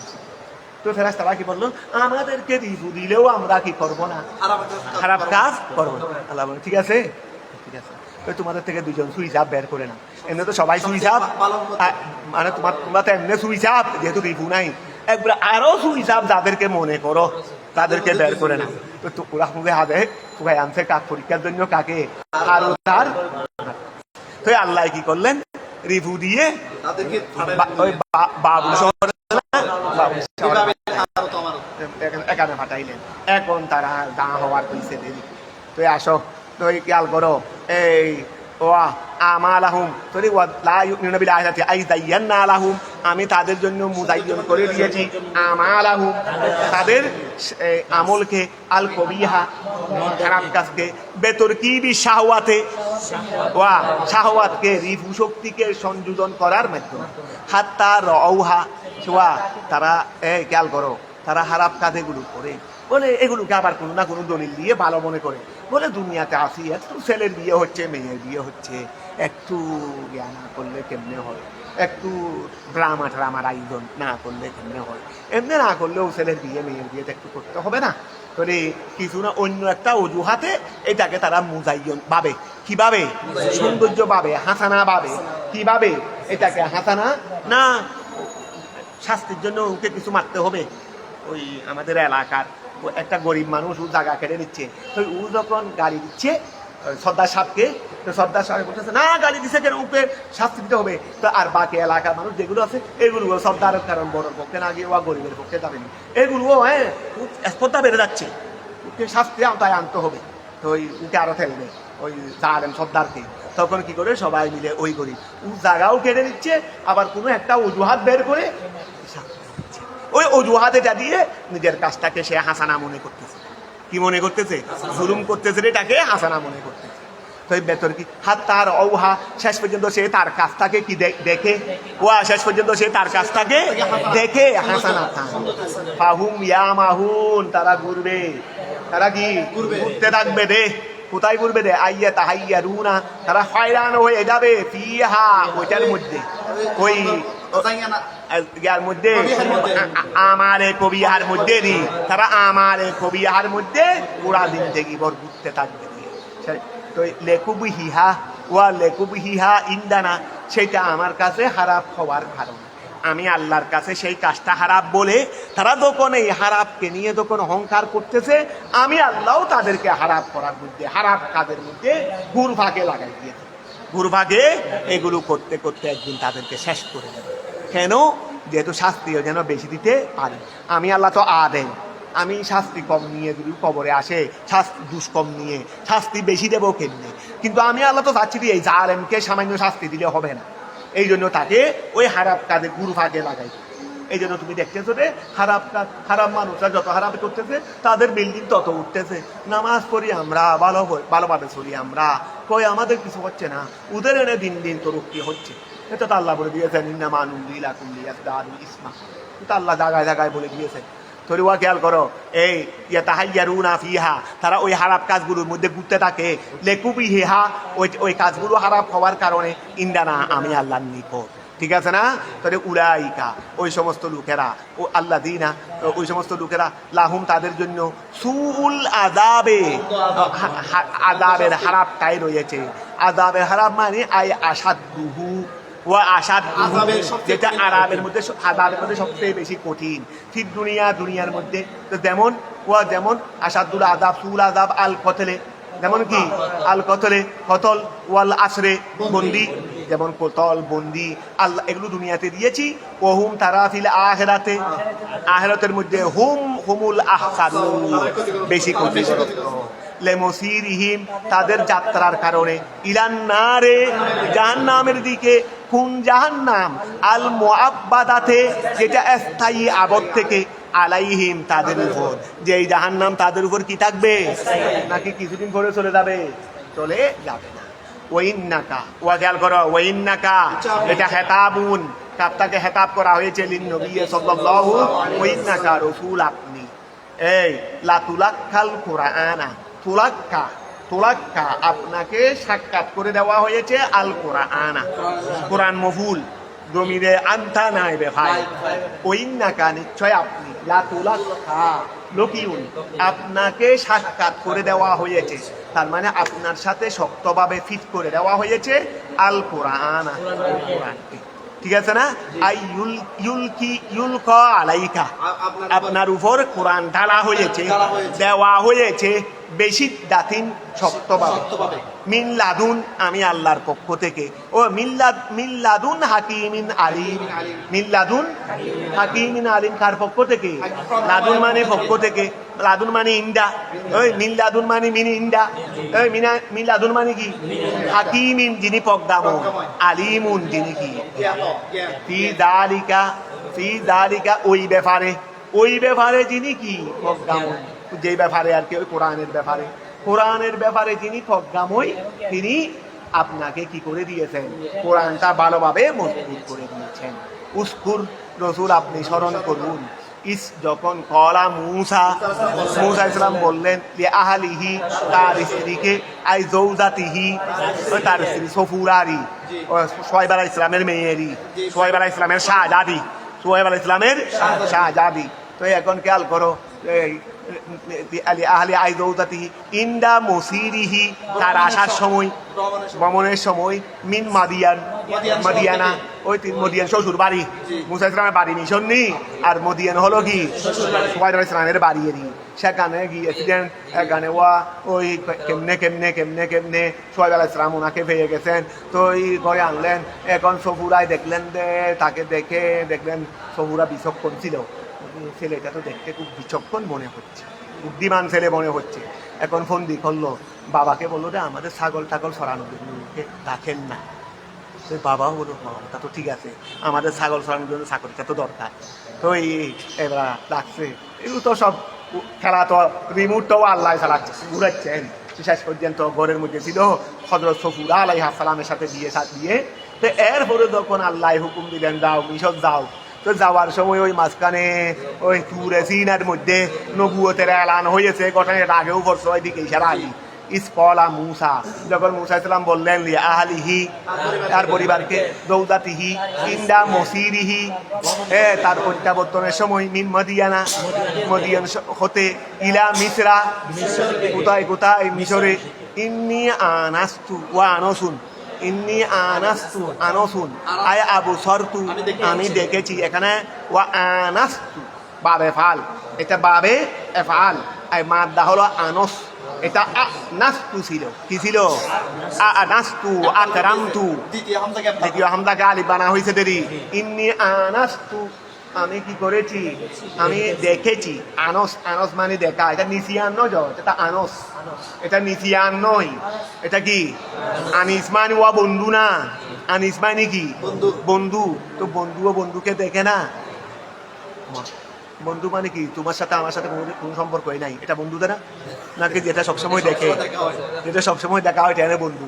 তো ফেরেশতারা কি বললো? আমাদেরকে রিপু দিলেও আমরা কি করবো না? খারাপ কাজ করবো না। আল্লাহ বলে ঠিক আছে, ঠিক আছে, তোমাদের থেকে দুজন সুইচ আপ বের করে না। এমনি তো সবাই সুইচ আপ, মানে তোমরা তো এমনি সুইচ আপ, যেহেতু রিপু নাই, একবার আরো সুইচ আপ যাদেরকে মনে করো তাদেরকে বের করে না। তো ওরা মুখে হাতে তোকে আনছে কাক পরীক্ষার জন্য, কাকে? আর তার। তো আল্লাহ কি করলেন? রিপু দিয়ে ওই বাবু এখানে পাঠাইলেন। এখন তারা দা হওয়ার পিছিয়ে দেরি। তো আসো, তো খেয়াল করো, এই আমি তাদের জন্য মুদায়্যন করে দিয়েছি আমালাহুম, তাদের আমলকে, আল কবিহা খারাপ কাজকে, বেতরকিবি শাহওয়াতে, শাহওয়াতকে রিপু শক্তিকে সংযোজন করার মাধ্যমে, হাত্তা রওহা, তারা খেয়াল করো, তারা খারাপ কাজেগুলো করে বলে, এগুলোকে আবার কোনো না কোনো দলিল দিয়ে ভালো মনে করে, বলে দুনিয়াতে আসি, একটু ছেলের বিয়ে হচ্ছে, মেয়ের বিয়ে হচ্ছে, একটু জ্ঞান না করলে কেমনে হয়, একটু ড্রামার আয়োজন না করলে কেমনে হয়, এমনি না করলেও ছেলের বিয়ে মেয়ের বিয়েতে একটু করতে হবে না। তোরে কিছু না অন্য একটা অজুহাতে এটাকে তারা মুজাইয়ন ভাবে। কিভাবে? সৌন্দর্য ভাবে, হাসানা ভাবে। কিভাবে এটাকে হাসানা? না শাস্তির জন্য ওকে কিছু মারতে হবে। ওই আমাদের এলাকার একটা গরিব মানুষ, ও জায়গা কেটে নিচ্ছে, তো ও যখন গাড়ি দিচ্ছে সর্দার সাহেবকে, তো সর্দার সাহেব বলতেছে না গাড়ি দিচ্ছে কেন, ওকে শাস্তি দিতে হবে। তো আর বাকি এলাকার মানুষ যেগুলো আছে এগুলো সর্দারের কারণ বড়োর পক্ষে না গিয়ে ও গরিবের পক্ষে যাবেনি, এগুলো স্পর্ধা বেড়ে যাচ্ছে, ওকে শাস্তি তাই আনতে হবে। তো ওকে আরো ফেলবে ওই জালেম সর্দারকে। তখন কি করে সবাই মিলে ওই গরিব ও জায়গাও কেটে নিচ্ছে, আবার কোনো একটা অজুহাত বের করে ওই অজুহাত এটা দিয়ে নিজের কাজটাকে সে হাসানা মনে করতেছে। কি মনে করতেছে? জুলুম করতেছে, এটাকে হাসানা মনে করতেছে। তো বেতর কি হাত তার ঔহা, শেষ পর্যন্ত সে তার কাজটাকে কি দেখে, শেষ পর্যন্ত সে তার কাজটাকে দেখে হাসানা ফাহুম ইয়ামাহুন, তারা ঘুরবে, তারা কি ঘুরতে থাকবে দে। কোথায় ঘুরবে দে? আইয়া তাহাইয়া রুনা, তারা হয়রান হয়ে যাবে ফিহা, ওইটার মধ্যে, ওই ইয়ার মধ্যে, আমারে কবিহার মধ্যে নি, তারা আমারে কবিহার মধ্যে পুরা দিন থেকে বর ঘুরতে থাকবে। তো লেকুবি হিহা লেকুবি হিহা ইন্দানা, সেটা আমার কাছে খারাপ হওয়ার কারণ। আমি আল্লাহর কাছে সেই কাজটা খারাপ বলে তারা যখন এই খারাপকে নিয়ে যখন অহংকার করতেছে, আমি আল্লাহও তাদেরকে খারাপ করার মধ্যে, খারাপ কাজের মধ্যে ঘুরভাগে লাগাই দিয়েছে। ঘুরভাগে এগুলো করতে করতে একদিন তাদেরকে শেষ করে দেবে। কেন? যেহেতু শাস্তিও যেন বেশি দিতে পারি। আমি আল্লাহ তো আদেন, আমি শাস্তি কম নিয়ে যদি কবরে আসে, শাস্তি দুষ্কম নিয়ে শাস্তি বেশি দেবো কেমনে? কিন্তু আমি আল্লাহ তো চাচ্ছি এই জালেমকে সামান্য শাস্তি দিলে হবে না, এই জন্য তাকে ওই খারাপ কাজে ঘুরভাগে লাগাই। এই জন্য তুমি দেখতেছো যে খারাপ কাজ, খারাপ মানুষরা যত খারাপ করতেছে তাদের বিল্ডিং তত উঠতেছে। নামাজ পড়ি আমরা, ভালোভাবে চলি আমরা, কই আমাদের কিছু হচ্ছে না, ওদের এনে দিন দিন তরুক্তি হচ্ছে। এটা তো আল্লাহ বলে দিয়েছেন ইসমা, এটা আল্লাহ জায়গায় জায়গায় বলে দিয়েছেন। তরিওয়া খেয়াল করো, এই ইয়াতাহাইয়ারুনা ফিহা, তারা ওই খারাপ কাজগুলোর মধ্যে ঘুরতে থাকে। লেকুবি হিহা, ওই কাজগুলো খারাপ হওয়ার কারণে ইন্দানা, আমি আল্লাহর নিকট। ঠিক আছে না? তাহলে উলাইকা, ওই সমস্ত লোকেরা, ও আল্লাহ দিনা, ওই সমস্ত লোকেরা, লাহুম তাদের জন্য সুউল আযাবে, আযাবের খারাপটাই রয়েছে। আযাবে হারাম মানে আই আসাদুহু ওয়া আসাদুহু, যেটা আরামের মধ্যে আযাবের মধ্যে সবচেয়ে বেশি কঠিন ফিদ দুনিয়ার মধ্যে। তো যেমন আসাদুল আযাব সুল আযাব আল কতলে, যেমন কি আল কতলে কতল, ওয়াল আসরে বন্দি, যেমন কোতল বন্দি আল্লাহ এগুলো দুনিয়াতে দিয়েছি। ওহুম তারা ফিল আখিরাতে, আখিরাতের মধ্যে হুমুল আহসানুন, বেশি ক্ষতিগ্রস্ত। লেমসিরিহিম, তাদের যাত্রার কারণে, ইলান নারে, জাহান্নামের দিকে। কোন জাহান্নাম? আল মুআব্বাদাতে, যেটা স্থায়ী আবদ থেকে, আলাইহিম, তাদের উপর। যে এই জাহান্নাম তাদের উপর কি থাকবে? নাকি কিছুদিন পরে চলে যাবে? চলে যাবে না। ওয়াইন্নাকা, ওয়া খেয়াল করো, ওয়াইন্নাকা এটা হেতাবুন, কাপটাকে হেতাব করা হয়েছে লিন নবী সাল্লাল্লাহু, ওয়াইন্নাকা রাসূল, আপনি এই লাতুলাক্কাল কুরআনা, তুলাক্কা আপনাকে সাক্ষাৎ করে দেওয়া হয়েছে আল কুরআনা, কোরআন মফুল জমিরে আনতা নাই বে ভাই, ওয়াইন্নাকা নিশ্চয় আপনি, লাতুলাক্কা লকিউন, আপনাকে সাক্ষাৎ করে দেওয়া হয়েছে, তার মানে আপনার সাথে শক্তভাবে ফিট করে দেওয়া হয়েছে আল কুরআনা, কোরআনকে। ঠিক আছে না? আই ইউলকা আলাইকা, আপনার উপর কোরআন ঢালা হয়েছে, দেওয়া হয়েছে, বেশি দাতিন শক্তভাবে, মিন লাদুন, আমি আল্লাহর পক্ষ থেকে, ও মিল্লাদুন হাকিমিন আলিম, মিল্লাদুন হাকিমিন আলিম, কার পক্ষ থেকে? লাদুন মানে পক্ষ থেকে, লাদুন মানে ইন্ডা, ওই মিল্লাদুন মানে মিনি ইন্ডা, ওই মিল্লাদুন মানে কি? হাকিমিন, যিনি পকদামো, আলিমুন, যিনি কি? ফি যালিকা, ওই ব্যাপারে যিনি কি? পকদামো, যেই ব্যাপারে আর কি, ওই কোরআনের ব্যাপারে যিনি প্রজ্ঞাময়, তিনি আপনাকে কি করে দিয়েছেন? কোরআনটা ভালোভাবে মজবুত করে দিয়েছেন। উস্কুর রসুল, আপনি স্মরণ করুন, যখন কলা মুসা ইসলাম বললেন যে আহালিহি, তার স্ত্রীকে, আই জৌজাতিহি, তার স্ত্রী সফুরারি, সোহেব আলাইহিস ইসলামের মেয়েরই, সোহেব আলাইহিস ইসলামের শাহজাদি। তো এখন খেয়াল করো, আহলি আইজৌজাতিহি ইন্দা মসিরিহি, তার আসার সময়, ভ্রমণের সময়, মিন মাদিয়ানা, ওই মদিয়ান শ্বশুর বাড়ি, মুসা ইসলামের বাড়ি মিশননি, আর মদিয়ান হলো কি? সোহেব আলাইহিস ইসলামের বাড়িয়েরই। সেখানে গিয়েছিলেন, এখানে ওই কেমনে সোহেব আলাইহিস ইসলাম ওনাকে পেয়ে গেছেন, তো ওই ঘরে আনলেন। এখন সফুরাই দেখলেন, তাকে দেখলেন সফুরা বিচক্ষণ ছিল, ছেলেটা তো দেখতে খুব বিচক্ষণ মনে হচ্ছে, বুদ্ধিমান ছেলে মনে হচ্ছে। এখন ফোন দিয়ে করলো, বাবাকে বললো যে আমাদের ছাগল সরানোর জন্য রাখেন না। বাবাও বললো, তা তো ঠিক আছে, আমাদের ছাগল সরানোর জন্য ছাগলটা তো দরকার। তো এবার রাখছে, এগুলো তো সব খেলা, তো রিমোটটাও আল্লাহ চালাচ্ছে, ঘুরাচ্ছেন। শেষ পর্যন্ত ঘরের মধ্যে ছিল হযরত সফুরা আলাইহিস সালামের সাথে দিয়ে। তো এরপরে যখন আল্লাহ হুকুম দিলেন, যাও মিশর যাও, তো যাওয়ার সময় ওই মাঝখানে ওই তুরে সিনার মধ্যে নবুয়তের এলান হয়েছে, ঘটনার আগেও পড়ছে, ওইদিকে ইশারা আলী ইসকলা মুসা, যখন মুসা ইসলাম বললেন আহলিহি, তার পরিবারকে, জৌজাতিহি ইন্দা মসিরিহি, তার প্রত্যাবর্তনের সময়, মিন মদিয়ান হতে, ইলা মিসরা, কোথায়? মিশরে। ইন্নি আনাস্তু ওয়া আনসুন, ইন্নি আনসুন আয় আবু সরতু, আমি দেখেছি। এখানে ওয়া আনাস্তু বাবে ফাল, এটা বাবে এফাল, আই মাদ্দা হলো আনস, এটা নাস্তু ছিল, কি ছিল? নাস্তু আকরামতু, দ্বিতীয় হামজাকে আলিফ বানা হয়েছে দেরি। ইন্নি আনাস্তু, আমি কি করেছি? আমি দেখেছি। আনস মানে দেখা, এটা নিসিয়ান নয়, এটা আনস, এটা নিসিয়ান নয়, এটা কি? আনিস মানে ওয়া বন্ধু না, আনিস মানে কি? বন্ধু। তো বন্ধুও বন্ধুকে দেখে না। বন্ধু মানে কি? তোমার সাথে আমার সাথে কোনো সম্পর্কই নাই, এটা বন্ধু না, নাকি যেটা সবসময় দেখে, যেটা সবসময় দেখা হয়, এটা বন্ধু।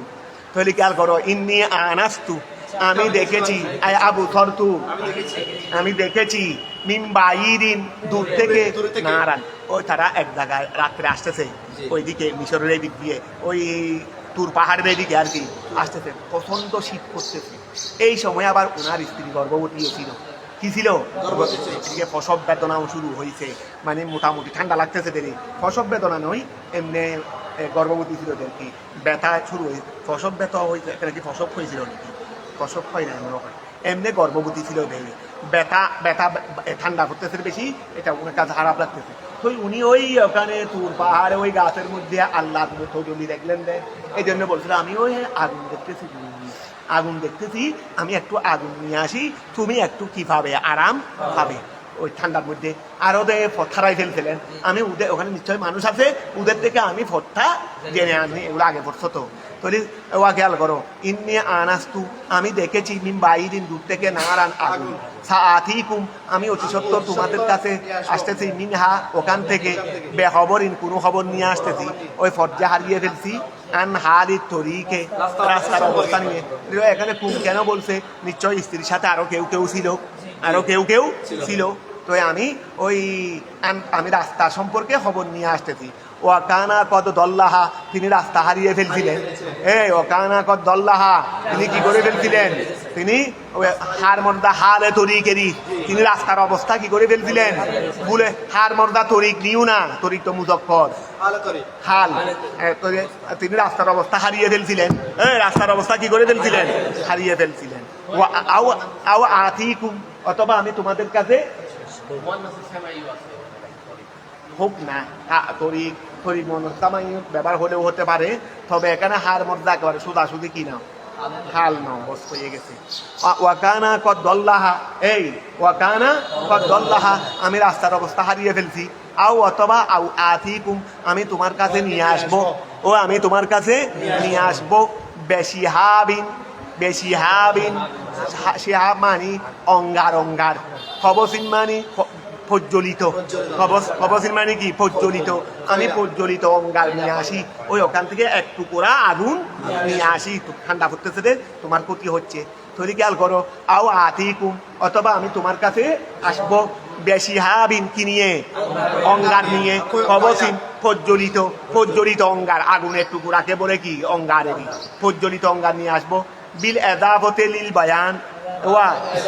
তাহলে খেয়াল করো, ইন্নি আনাস্তু, আমি দেখেছি, আই আবু সরতু, আমি দেখেছি, মিন বাইরিন, দূর থেকে, নারান, ওই তারা এক জায়গায় রাত্রে আসতেছে, ওইদিকে মিশরের এই দিক দিয়ে, ওই তুর পাহাড়ের এই দিকে আর কি আসতেছে, প্রচন্ড শীত করতেছে। এই সময় আবার ওনার স্ত্রী গর্ভবতী ছিল, কি ছিল এদিকে প্রসব বেদনাও শুরু হয়েছে, মানে মোটামুটি ঠান্ডা লাগতেছে দেরি, প্রসব বেদনা নয় এমনি গর্ভবতী ছিল কি ব্যথা শুরু হয়েছে, প্রসব ব্যথা হয়েছে নাকি প্রসব হয়েছিল নাকি প্রসব হয় না এমনি গর্ভবতী ছিল দেরি, ব্যথা ব্যথা ঠান্ডা করতেছে বেশি, এটা ওনার কাছে খারাপ লাগতেছে। তো উনি ওই ওখানে তুর পাহাড়ে ওই গাছের মধ্যে আল্লাহ জমি দেখলেন দেয়, এই জন্য বলছিল আমি ওই আগুন দেখতেছি আমি একটু আগুন নিয়ে আসি, তুমি একটু কিভাবে আরাম পাবে ওই ঠান্ডার মধ্যে। আর ওদের ফথারাই ফেলছিলেন, আমি ওদের ওখানে নিশ্চয়ই মানুষ আছে, ওদের থেকে আমি ফথা জেনে আনি, এগুলো আগে পড়ছো তো তোর ওয়া খেয়াল করো, ইন্নি আনাস্তু আমি দেখেছি মিম বাইদিন দূর থেকে নারান আগুন, সাআতিকুম আমি অতি সত্তর তোমাদের কাছে আসতেছি, মিনহা ওখান থেকে বেখবরিন কোনো খবর নিয়ে আসতেছি, ওই ফজ্জা হারিয়ে ফেলছি, আন হারি তরিকে রাস্তার অবস্থা নিয়ে। এখানে কুম কেন বলছে, নিশ্চয় স্ত্রীর সাথে আরো কেউ কেউ ছিল, তো আমি রাস্তা সম্পর্কে খবর নিয়ে আসতেছি। ওয়াকানা কদ দল্লাহা তিনি রাস্তা হারিয়ে ফেলছিলেন, ওয়াকানা কদ দল্লাহা তিনি কি করে ফেলছিলেন, তিনি হার মর্দা হালে তরিকেরই তিনি রাস্তার অবস্থা কি করে ফেলছিলেন, বলে হার মর্দা তরিক নিও না, তরিক তো মুজফফর হাল, তিনি রাস্তার অবস্থা হারিয়ে ফেলছিলেন, রাস্তার অবস্থা কি করে ফেলছিলেন, হারিয়ে ফেলছিলেন। আও আতিকুম অথবা আমি তোমাদের কাছে হোক না তরিক তরিক মনস্তামাই ব্যবহার হলেও হতে পারে, তবে এখানে হার মর্দা একেবারে সুদাসুদি কি না হাল নাও বস হয়ে গেছে। ওয়াকানা কদ দল্লাহা ওয়াকানা কদ দল্লাহা আমি রাস্তার অবস্থা হারিয়ে ফেলছি, আও অথবা আও আতিকুম আমি তোমার কাছে নিয়ে আসবো, আমি তোমার কাছে নিয়ে আসবো, বেশিহাবিন শিহাব মানি অঙ্গার, খবসিন মানি প্রজ্বলিত, খবসিন মানে কি প্রজ্বলিত, আমি প্রজ্বলিত অঙ্গার নিয়ে আসি, ওই ওখান থেকে এক টুকরা আগুন নিয়ে আসি, ঠান্ডা করতেছে রে তোমার ক্ষতি হচ্ছে, তৈরি খেয়াল করো। আও আতিকুম অথবা আমি তোমার কাছে আসবো, বেশিহাবিন কি নিয়ে অঙ্গার নিয়ে, খবসিন প্রজ্বলিত অঙ্গার, আগুনের টুকুরাকে বলে কি অঙ্গারেরই, প্রজ্বলিত অঙ্গার নিয়ে আসবো। বিল এদাফতে লিল বায়ান,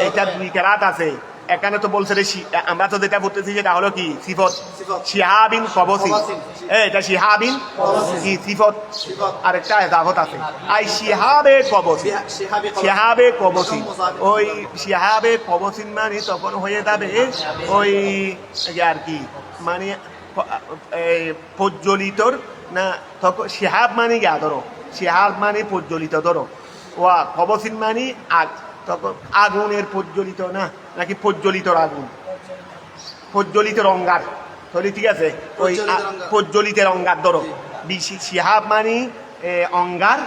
এটা দুই কেরাত আছে, এখানে তো বলছে আমরা তো যেটা বলতেছি সেটা হলো কি সিফত, শিহাবিন কবসিন, এটা শিহাবিন কি সিফত, আরেকটা এদাফত আছে, আই শিহাবে কবসিন, ওই শিহাবে কবসিন মানে তখন হয়ে যাবে ওই আর কি মানে প্রজ্বলিতর না, তখন শিহাব মানে গিয়া ধরো, শিহাব মানে প্রজ্বলিত ধরো, কবসিন মানে তখন আগুনের প্রজ্বলিত না, নাকি প্রজ্বলিতর আগুন, প্রজ্বলিতের অঙ্গার, তাহলে ঠিক আছে ওই প্রজ্বলিতের অঙ্গার ধরো, শিহাব মানে অঙ্গার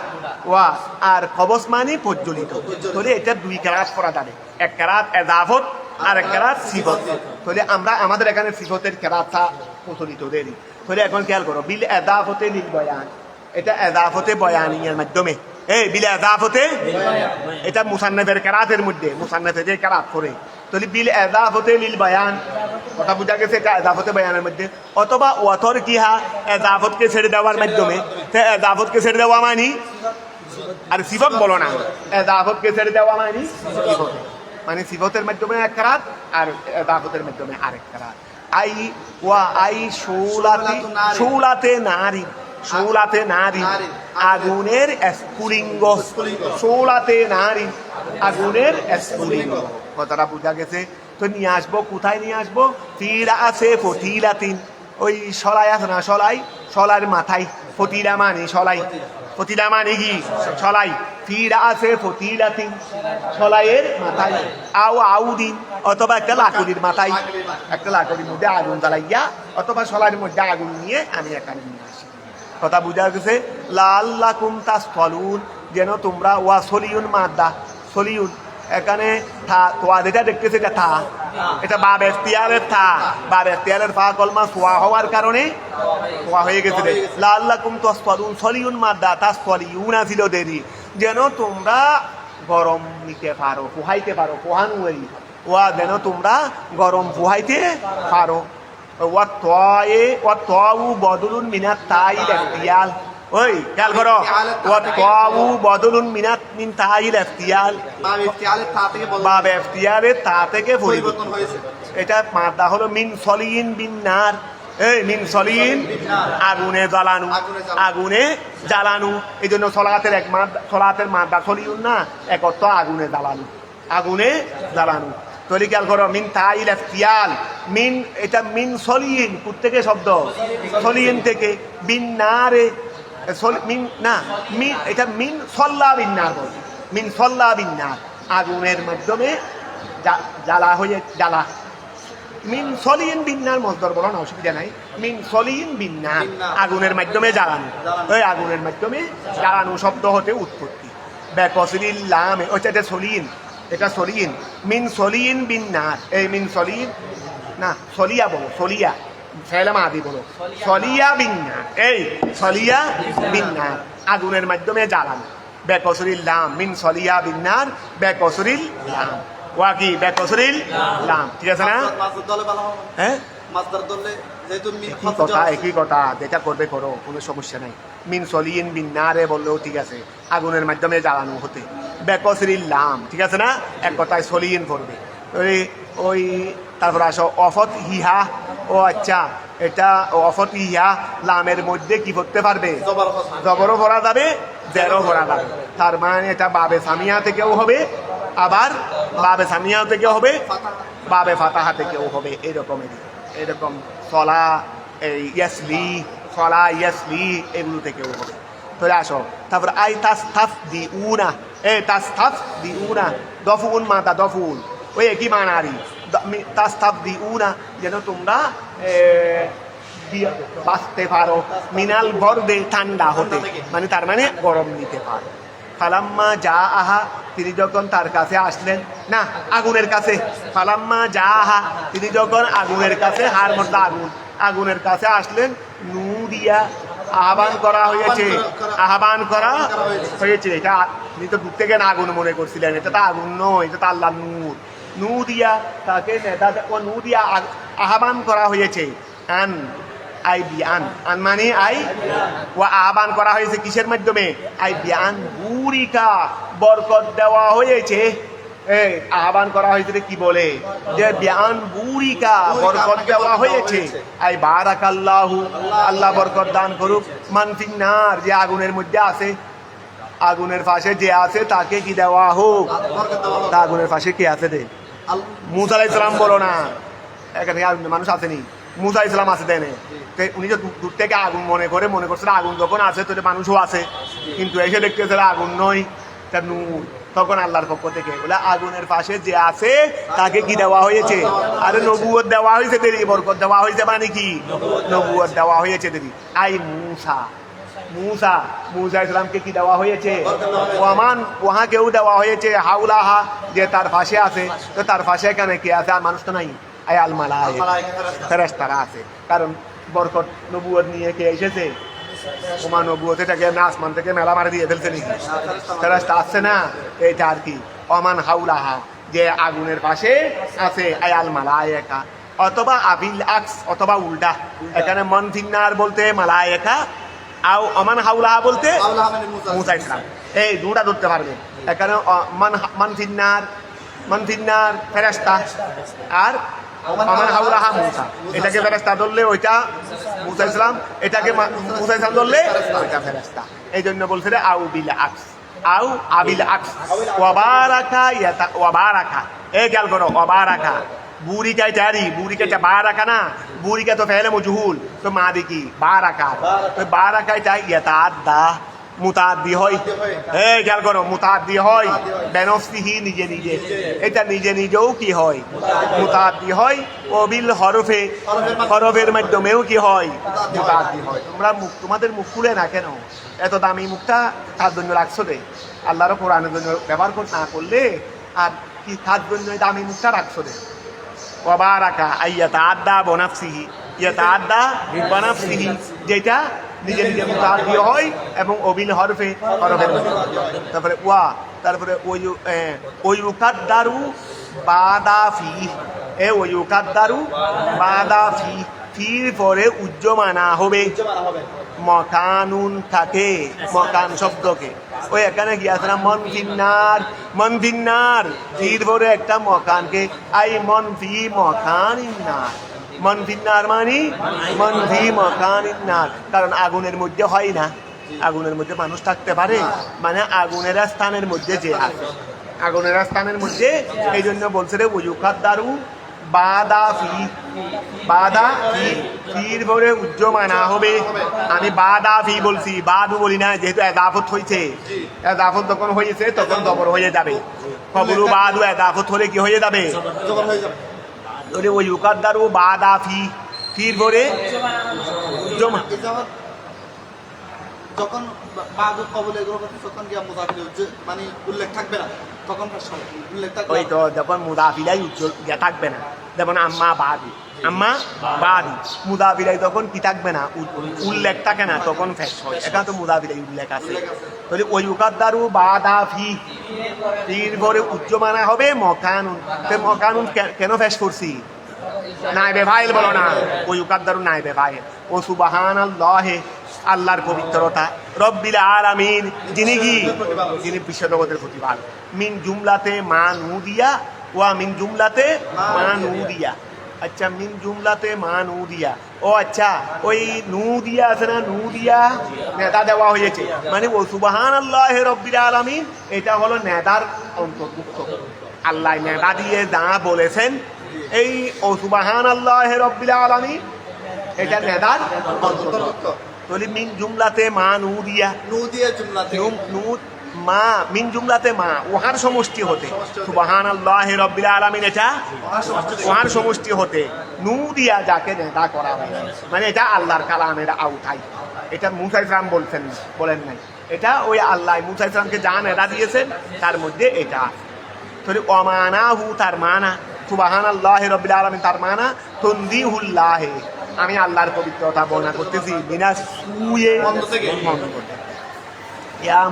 আর কবস মানে প্রজ্বলিত, তাহলে এটা দুই কেরাত করা যাবে, এক কেরাত এজাফত আর এক কেরাত সিফত, তাহলে আমরা আমাদের এখানে সিফতের কেরাতটা প্রচলিত দেরি, তাহলে এখন খেয়াল করো, বিল এজাফতে লিল বয়ান, এটা এজাফতে বয়ানিয়ার মাধ্যমে, বিল এজাফতে এটা মুসান্নাফের কেরাতের মধ্যে, মুসান্নাফে যে কেরাত করে, তাহলে বিল এজাফতে লিল বয়ান কথা বোঝা গেছে, এটা এজাফতে বয়ানের মধ্যে, অথবা ওয়াথর কিহা এজাফতকে ছেড়ে দেওয়ার মাধ্যমে, এজাফতকে ছেড়ে দেওয়া মানি আর সিফত বলো না, এজাফতকে ছেড়ে দেওয়া মানি সিফতে, মানে সিফতের মাধ্যমে এক কেরাত আর এজাফতের মাধ্যমে আরেক কেরাত। আই শৌলাতে নারী আগুনের স্ফুলিঙ্গ, শৌলাতে নারী আগুনের স্ফুলিঙ্গ, কথাটা বোঝা গেছে। তো নিয়ে আসবো, কোথায় নিয়ে আসবো, ফিরা আছে ফতিলাতিন, ওই সলাই আছে না, সলার মাথায়, ফতিলা মানে সলাই, ফতিলা মানে কি সলাই, ফিরা আছে ফতিলাতিন সলাইয়ের মাথায়, আউদিন অথবা একটা লাকড়ির মাথায়, একটা লাকড়ির মধ্যে আগুন জ্বালাইয়া অথবা সলাইয়ের মধ্যে আগুন নিয়ে আমি এখানে নিয়ে আসি, কথা বুঝা গেছে। লাল্লাকুম তাসফালুন যেন তোমরা, সলিউন মাদ্দা, সলিউন এখানে যেটা দেখতেছে এটা থা, এটা বাব এখতিয়ারের থা, বাব এখতিয়ারের ফা কলমা সোয়া হওয়ার কারণে সোয়া হয়ে গেছে। লাল্লাকুম তাসফালুন সলিউন মাদ্দা, তাসফালিউন ছিল দেরি, যেন তোমরা গরম নিতে পারো, পোহাইতে পারো, পোহান যেন তোমরা গরম পোহাইতে পারো। বদলুন মিনাত তাই এখতিয়াল, ওই খেয়াল করো, ওয়াতকাউ বদলুন মিনাত মিন তাইল ইফতিয়াল, বাবে ইফতিয়ালের তা থেকে পরিবর্তন হয়েছে। এটা মাদা হলো মিন সলিন বিন নার, এই মিন সলিন আগুনে জ্বালানো, আগুনে জ্বালানো। এই জন্য সলাতের এক মাদা, সলাতের মাদা সলিউন না, এক অর্থ আগুনে জ্বালানো, আগুনে জ্বালানো। তৈরি খেয়াল করো, মিন তাইল ইফতিয়াল, মিন এটা মিন সলিন, কোত্থেকে শব্দ সলিন থেকে, বিন নারে মিন না, মিন এটা মিন সল্লা বিন নার বল, মিন সল্লা বিন নার, আগুনের মাধ্যমে জ্বালা হয়ে জ্বালা। মিন সলিন বিন্নার মজদর বলো না, অসুবিধা নাই। মিন সলিন বিন্নার, আগুনের মাধ্যমে জ্বালানো, ওই আগুনের মাধ্যমে জ্বালানো শব্দ হতে উৎপত্তি। বেকসরিল লাম, ওইটা এটা সলিন, এটা সলিন। মিন সলিন বিন্নার, এই মিন সলিন না, সলিয়া বলো, সলিয়া ফেলে মাদি বলো, সলিয়া বিন্নার, এই সলিয়া বিন্নার, আগুনের মাধ্যমে জ্বালানো। বেকসরিল লাম, মিন সলিয়া বিন্নার, বেকসরিল লাম, ওয়াকি বেকসরিল লাম, ঠিক আছে না? হ্যাঁ একই কথা, যেটা করবে করো, কোনো সমস্যা নাই। মিন সলিন বিন্নারে বললেও ঠিক আছে, আগুনের মাধ্যমে জ্বালানো হতে। বেকসরিল লাম, ঠিক আছে না? এক কথায় সলিন করবে। ওই তারপর আসো অফত হিহা, ও আচ্ছা, এটা অফত ইহা লামের মধ্যে কি করতে পারবে? জবরও ভরা যাবে, জেরও ভরা যাবে। তার মানে এটা বাবে সামিয়া থেকেও হবে, আবার বাবে সামিয়া থেকেও হবে, বাবে ফাতাহা থেকেও হবে। এরকম সলা, ইয়াসলি, সলা ইয়াসলি, এগুলো থেকেও হবে। চলে আসো, তারপর আই তাস্তাফ দি উনা, তাস্তাফ দি উনা, দফুন মাতা দফুন, ওই একই মানারি। তাস্তাফ দি উনা, যেন তোমরা বাঁচতে পারো, মিনাল বরদে, ঠান্ডা হতে, মানে তার মানে গরম নিতে পারো। ফালাম্মা যা আহা, তিনি যখন তার কাছে আসলেন, না আগুনের কাছে, ফালাম্মা যা আহা, তিনি যখন আগুনের কাছে, হার মধ্যে আগুন, আগুনের কাছে আসলেন, নুরিয়া, আহ্বান করা হয়েছে, আহ্বান করা হয়েছে। এটা আপনি তো দূর থেকে আগুন মনে করছিলেন, এটা তো আগুন নয়, এটা তো আল্লাহ নূর। নুদিয়া, তাকে নুদিয়া আহ্বান করা হয়েছে। আন আই বিয়ান, আন মানে আই, ও আহ্বান করা হয়েছে কিসের মাধ্যমে? আই বিয়ান বুরিকা, বরকত দেওয়া হয়েছে। এই আহ্বান করা হয়েছে কি বলে? যে বিয়ান বুরিকা, বরকত দেওয়া হয়েছে। আই বারাকাল্লাহু, আল্লাহ বরকত দান করুক। মানফিন নার, যে আগুনের মধ্যে আছে, আগুনের পাশে যে আছে তাকে কি দেওয়া হোক। তা আগুনের পাশে কে আছে রে? মুসা আলাইহিস সালাম বলো না, এখানে মানুষ আসেনি, মুসা আলাইহিস সালাম আছে দেনে। উনি যে দূর থেকে আগুন মনে করছিল আগুন যখন আছে তো মানুষও আছে, কিন্তু এসে দেখতেছে আগুন নয়, তার নূর। তখন আল্লাহর পক্ষ থেকে বলে আগুনের পাশে যে আছে তাকে কি দেওয়া হয়েছে? আরে নবুয়ত দেওয়া হয়েছে, দেরি বরকত দেওয়া হয়েছে, মানে কি নবুয়ত দেওয়া হয়েছে দেরি। আই মুসা ইসলামকে কি দেওয়া হয়েছে? ওয়ামান, ওহাকেও দেওয়া হয়েছে হাউলাহা, যে তার পাশে আছে। তো তার পাশে এখানে কে আছে? আর মানুষ তো নাই। আই আল মালায়েকা, ফেরেশতারা আছে। কারণ বরকত নবুয়ত নিয়ে কে এসেছে? ওমা নবুয়ত, এটাকে আসমান থেকে মেলা মারে দিয়ে ফেলছে নাকি? ফেরেশতা আসছে না, এইটা আর কি। ওমান হাউলাহা, যে আগুনের পাশে আছে। আই আল মালায়েকা, অথবা আবিল আকস, অথবা উল্টা। এখানে মন ফিন্নার বলতে মালায়েকা, আও অমান হাউলাহা বলতে মুসা ইসলাম। এই দুটা ধরতে পারবে। এখানে মান ফিন্নার ফেরেশতা, আর অমান হাউলাহা মুসা। এটাকে ফেরেশতা ধরলে ওইটা মুসা ইসলাম, এটাকে মুসা ইসলাম ধরলে ওইটা ফেরেশতা। এই জন্য বলছে রে আউ বিল আকস, আউ আবিল আকস। ওয়াবারাকা ইয়াতা, ওয়াবারাকা, এই খেয়াল করো, ওয়াবারাকা বুরিকা, এটা বুরিকা বারাকা না, বুরিকা তো ফেলে মজহুল, তো মা দেখি বারাকা, তো বারাকা এটা ইয়াতাদ্দা, মুতাদ্দি হয়। এই খেয়াল করো, মুতাদ্দি হয় বেনফসিহি, নিজে নিজে। এটা নিজে নিজেও কি হয়? মুতাদ্দি হয়। অবিল হরফে, হরফের মাধ্যমেও কি হয়? মুতাদ্দি হয়। তোমরা মুখ, তোমাদের মুখ খুলে না কেন? এত দামি মুখটা তার জন্য রাখছো রে? আল্লাহর কোরআনের জন্য ব্যবহার না করলে আর কি তার জন্য দামি মুখটা রাখছো রে? ওয়াবারাকা আইয়াতাআদ্দা বনাফসিহি, ইয়াতাআদ্দা বনাফসিহি, যেটা নিজে নিজে মুতাআদ্দি হয় এবং অবিল হরফে, হরফের মধ্যে। তারপরে ওয়া, তারপরে ওয়ুকাদ্দারু বাদা ফি, ওয়ুকাদ্দারু বাদা ফি, ফির পরে উজ্জমানা হবে মকানুন থাকে মকান শব্দকে ওই এখানে গিয়েছে না মন ফিন্নার ফির পরে একটা মকানকে আই মন ফি মকান ইন্নার মন ফিন্নার মানে মন ফি মকান ইন্নার কারণ আগুনের মধ্যে হয় না আগুনের মধ্যে মানুষ থাকতে পারে মানে আগুনের স্থানের মধ্যে যে আছে আগুনের স্থানের মধ্যে এই জন্য বলছে রে ওয়ুকাদ্দারু বাদা ফি ফির পরে উজ্জমানা হবে আমি বাদা ফি বলছি বাদু বলি না যেহেতু এদাফত হয়েছে এদাফত যখন হয়েছে তখন জবর হয়ে যাবে কবরু বাদু এদাফত হলে কি হয়ে যাবে ওরে ওই ইউকাদ্দারু বাদা ফি ফির পরে উজ্জমা যখন বাদু কবল এগুলো তখন গিয়া মুদাফিল মানে উল্লেখ থাকবে না তখন উল্লেখ থাকবে ওই তো যখন মুদাফিলাই ইয়া থাকবে না যেমন আম্মা বাদি মুদাফিলাই তখন কি থাকবে না উল্লেখ থাকে না তখন ফেস হয় এখানে তো মুদাফিলাই উল্লেখ আছে তাহলে ওই উকাদ্দারু বাদা ফি ফির পরে উজ্জমানা হবে মকানুন কেন ফেস করছি নাইবে ফাইল বলো না ওই উকাদ্দারু নাইবে ফাইল ও সুবহানাল্লাহি আল্লাহর পবিত্রতা রব্বিল আলামিন যিনি বিশ্বজগতের প্রতিপাল মিন জুমলাতে মা নুদিয়া ওয়া মিন জুমলাতে মা নুদিয়া আচ্ছা মিন জুমলাতে মা নুদিয়া ও আচ্ছা ওই নুদিয়া আছে না নুদিয়া নেদা দেওয়া হয়েছে মানে ও সুবহানাল্লাহি রব্বিল আলামিন এটা হলো নেদার অন্তর্ভুক্ত আল্লাহ নেদা দিয়ে যা বলেছেন এই ও সুবহানাল্লাহি রব্বিল আলামিন এটা নেদার অন্তর্ভুক্ত তাহলে মিন জুমলাতে মা নুদিয়া জুমলাতে মা মিন জুমলাতে মা ওহার সমষ্টি হতে সুবহানাল্লাহি রব্বিল আলামিন এটা ওহার সমষ্টি হতে নুদিয়া যাকে নেদা করা হয় মানে এটা আল্লাহর কালামের আওতায় এটা মুসা ইসলাম বলেন নাই এটা ওই আল্লাহ মুসা ইসলামকে যা নেদা দিয়েছেন তার মধ্যে এটা তাহলে অমানাহু তার মানা সুবহানাল্লাহি রব্বিল আলামিন তার মানা তনজিহুল্লাহ আমি আল্লাহর পবিত্রতা বর্ণনা করতেছি বিনা সুয়ে বন্ধ করতে ইয়া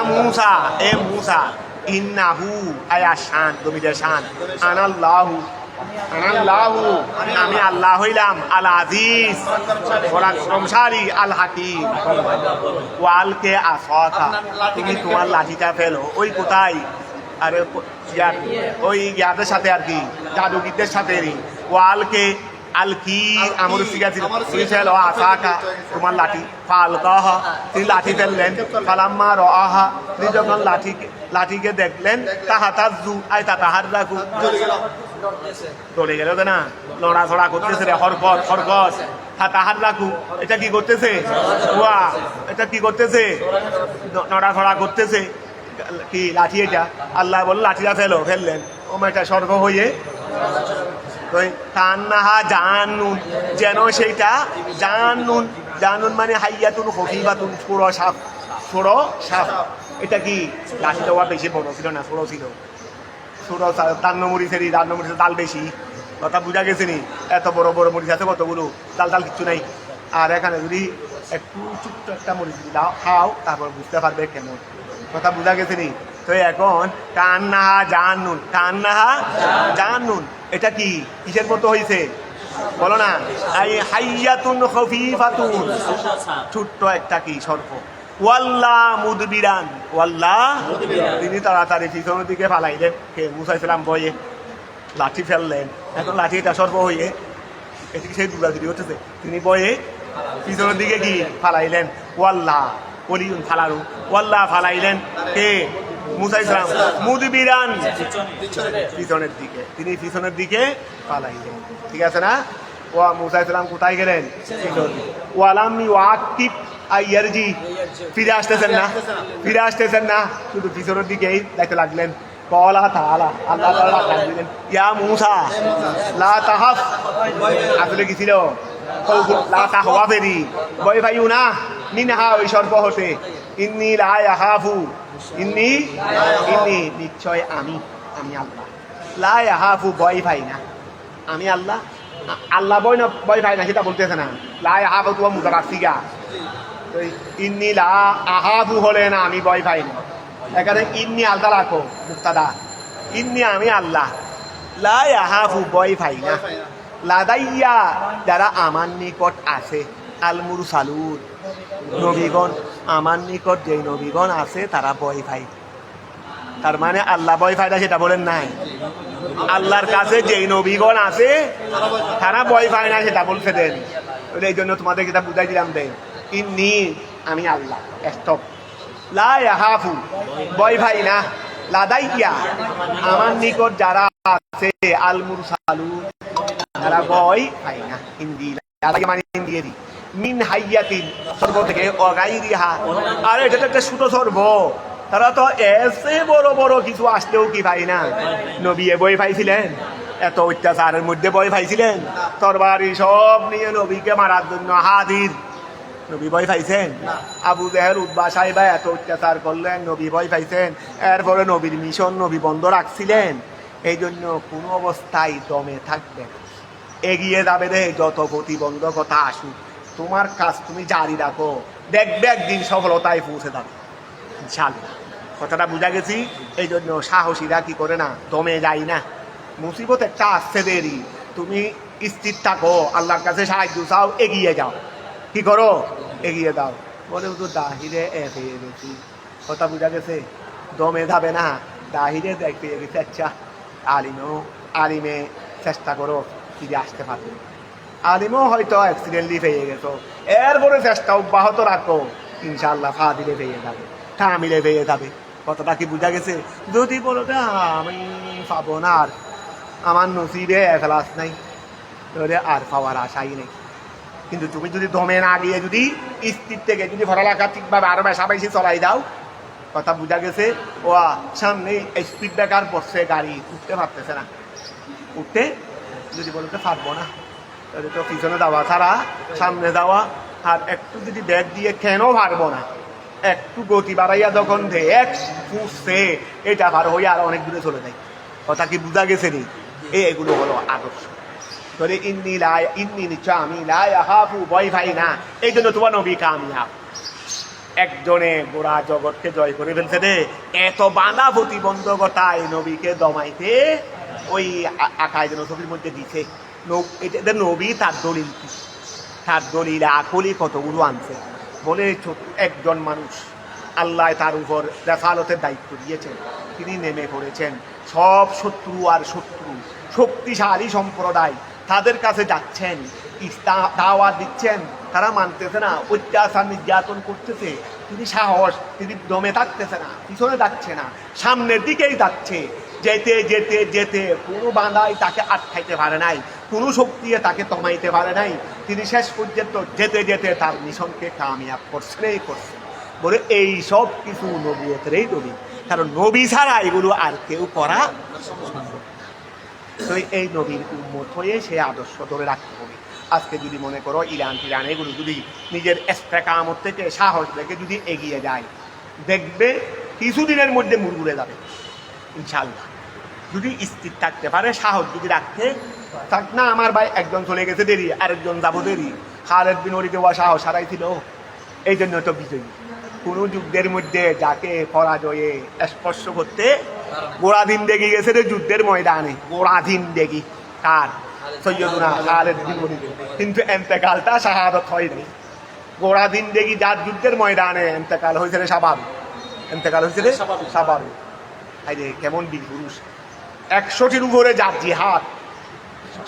মূসা এ মূসা ইন্নাহু আয়া শান দমিদের শান আনাল্লাহু আমি আল্লাহ হইলাম আল আজিজ পরাক্রমশালী আল হাকিম ওয়ালকে আসাকা তুমি তোমার লাঠিটা ফেলো ওই কোথায় আরে ওই ইয়াদের সাথে আর কি জাদুগিরদের সাথে ওয়ালকে আলকি আমর সিগাছিল তুমি ফেলো আসাকা তোমার লাঠি ফালকাহা তিনি লাঠি ফেললেন ফালাম্মা রাহা তিনি যখন লাঠিকে দেখলেন তাহাতাজু আই তাতাহাররাকু চলে গেল না লড়াছড়া করতেছে রে হরকত তাহাররাকু এটা কি করতেছে ওয়া এটা কি করতেছে নড়াছড়া করতেছে কি লাঠি এটা আল্লাহ বলল লাঠিটা ফেললেন ও এটা স্বর্গ হয়ে কান্নাহা জানুন যেন সেইটা জানুন মানে হাইয়াতুন খফিফাতুন ছোড়ো সাপ এটা কি লাঠিটা বেশি বড় ছিল না ছোড়ো ছিল ছোড়ো দান্ন মরিচের ডাল বেশি কথা বুঝা গেছে নি এত বড় বড় মরিচ আছে কতগুলো ডাল কিচ্ছু নাই আর এখানে যদি একটু ছোট্ট একটা মরিচ দাও খাও তারপর বুঝতে পারবে কেমন কথা বুঝা গেছে নি তো এখন কান্নাহা জানুন এটা কি কিসের মতো হয়েছে বলো না হাইয়াতুন খফিফাতুন ছোট্ট একটা কি সর্প ওয়াল্লাহ মুদবিরান তিনি তাড়াতাড়ি পিছনের দিকে ফালাইলেন কে মুসা ইসলাম বয়ে লাঠি ফেললেন এখন লাঠি এটা সর্প হয়ে এটি সেই দুর্গাধুরি হতেছে তিনি বয়ে পিছনের দিকে কি ফালাইলেন ফালাইলেন কে মুসা ইসলাম মুদবিরান পিছনের দিকে পালাইলেন ঠিক আছে না ও মুসা ইসলাম কোথায় গেলেন ওয়ালামি ওয়াকিব আইয়ারজি ফিরে আসতেছেন না শুধু পিছনের দিকেই দেখতে লাগলেন কলা তাআলা আল্লাহ তাআলা বললেন ইয়া মুসা লা তাহাফ আসলে কি ছিল লা তাহওয়া ফেরি ভয় পাইও না মিনহা ওই সর্প হতে ইন্নী লা ইয়াহাফু ইন্নী নিশ্চয় আমি আল্লাহ লা ইয়াহাফু ভয় পাই না আমি আল্লাহ ভয় পাই না সেটা বলতেছে না লা ইয়াহাফু তো মুতারাফিকা তো ইন্নী লা আহাফু হলে না আমি ভয় পাই না এখানে ইন্নী আলাদা রাখো মুক্তাদা ইন্নী আমি আল্লাহ লা ইয়াহাফু ভয় পাই না লাদাইয়া যারা আমার নিকট আছে, আল মুরসালুন নবীগণ, আমার নিকট যেই নবীগণ আছে তারা ভয় পায়। তার মানে আল্লাহ ভয় পায় না সেটা বলেন নাই, আল্লাহর কাছে যেই নবীগণ আছে তারা ভয় পায় না সেটা বলছে দেন। এই জন্য তোমাদের যেটা বুঝাই দিলাম দেন, ইন্নি আমি আল্লাহ, স্টপ। লা ইয়াহাফু ভয় পাই না, লাদাইয়া আমার নিকট যারা আছে, আল মুরসালুন তারা ভয় পাই না। হিন্দি মানে হিন্দি মিন হাইয়াতিন সর্ব থেকে অগাইরিহা, আর এটা তো একটা ছোট সর্ব, তারা তো এসে বড় বড় কিছু আসতেও কি পাই না। নবী বই পাইছিলেন, এত অত্যাচারের মধ্যে বই পাইছিলেন, তরবারি সব নিয়ে নবীকে মারার জন্য হাজির। নবী ভয় পাইছেন? আবু জেহেল উদ্বা সাহেবা এত অত্যাচার করলেন, নবী ভয় পাইছেন? এরপরে নবীর মিশন নবী বন্ধ রাখছিলেন। এই জন্য কোনো অবস্থায় দমে থাকবে, এগিয়ে যাবে রে, যত প্রতিবন্ধকতা আসুক তোমার কাজ তুমি জারি রাখো, দেখবে একদিন সফলতায় পৌঁছে যাবে ইনশাআল্লাহ। কথাটা বুঝা গেছি? এই জন্য সাহসীরা কি করে না, দমে যায় না। মুসিবত একটা আসছে দেরি, তুমি স্থির থাকো, আল্লাহর কাছে সাহায্য চাও, এগিয়ে যাও। কি করো? এগিয়ে দাও। বলে তো দাহিরে পেয়ে গেছি, কথা বুঝা গেছে? দমে যাবে না, দাহিরে পেয়ে গেছে, আচ্ছা আলিমে চেষ্টা করো ফিরে আসতে পারবে। আলিমও হয়তো অ্যাক্সিডেন্টলি পেয়ে গেছো, এরপরে চেষ্টা অব্যাহত রাখো, ইনশাআল্লাহ ফাদিলে পেয়ে যাবে, কামিলে পেয়ে যাবে। কথাটা কি বুঝা গেছে? যদি বলো না আমি পাবো না, আর আমার নসিবে এখলাস নাই, তাহলে আর পাওয়ার আশাই নেই। কিন্তু তুমি যদি দমে না গিয়ে যদি স্থির থেকে যদি পড়ালেখা ঠিকভাবে আরো বেশা বেশি চলাই দাও, কথা বুঝা গেছে? ও সামনে স্পিড ব্রেকার পড়ছে, গাড়ি উঠতে পারতেছে না, উঠতে যদি বলতে পারবো না, তাহলে তো পিছনে যাওয়া ছাড়া সামনে যাওয়া। আর একটু যদি ব্যাগ দিয়ে কেন পারবো না, একটু গতি বাড়াইয়া যখন দেখ ফুসছে, এটা পার হইয়া আর অনেক দূরে চলে যায়। কথা কি বুঝা গেছে নি? এগুলো হলো আদর্শ। ধরে ইন্নি নিশ্চয় আমি লাহাফু ভয় পাই না। এই জন্য তোমার নবী কামিয়াব, একজনে গোড়া জগৎকে জয় করে ফেলছে রে। এত বাধা প্রতিবন্ধকতায় নবীকে দমাইতে ওই আকায় যেন ছবির মধ্যে দিছে। এটা নবী তার দলিল কি, তার দলিল আকলি কতগুলো আনছে। বলে একজন মানুষ আল্লাহ তার উপর রেফালতের দায়িত্ব দিয়েছেন, তিনি নেমে পড়েছেন। সব শত্রু আর শত্রু, শক্তিশালী সম্প্রদায় তাদের কাছে যাচ্ছেন, দাওয়াত দিচ্ছেন, তারা মানতেছে না, অত্যাচার নির্যাতন করতেছে। তিনি সাহস, তিনি দমে থাকতেছে না, পিছনে যাচ্ছে না, সামনের দিকেই যাচ্ছে। যেতে যেতে যেতে কোনো বাঁধাই তাকে আটকাইতে পারে নাই, কোনো শক্তি তাকে দমাইতে পারে নাই। তিনি শেষ পর্যন্ত যেতে যেতে তার মিশনকে কামিয়াব করছেনই করছেন। বলে এই সব কিছু নবুয়তেরই দলিল, কারণ নবী ছাড়া এগুলো আর কেউ করা সম্ভব। তো এই নবীর উম্মত হয়ে সে আদর্শ ধরে রাখতে হবে। আজকে যদি মনে করো ইরান এগুলো যদি নিজের ইস্তেকামত থেকে সাহস রেখে যদি এগিয়ে যায়, দেখবে কিছুদিনের মধ্যে মুড়গুড়ে যাবে ইনশাআল্লাহ। যদি স্থির থাকতে পারে, সাহস যদি রাখতে থাক না। আমার ভাই একজন চলে গেছে দেরি, আরেকজন যাবো দেরি। খালেদ বিন ওয়ালিদ ওয়া সাহস হারাইছিল, এই জন্য তো বিজয়ী। কোন যুদ্ধের মধ্যে যাকে পরাজয়ে স্পর্শ করতে গোড়া দিন দেখি গেছে রে যুদ্ধের ময়দানে, গোড়া দিন দেখি কার সৈয়দুনা খালেদ বিন ওয়ালিদ, কিন্তু এন্তেকালটা শাহাদত হয় নাই। গোড়া দিন দেখি যার যুদ্ধের ময়দানে এন্তেকাল হয়েছে রে স্বাভাবিক, এন্তেকাল হয়েছে রে স্বাভাবিক। আরে কেমন বীর পুরুষ, 100টির উপরে যার জিহাদ,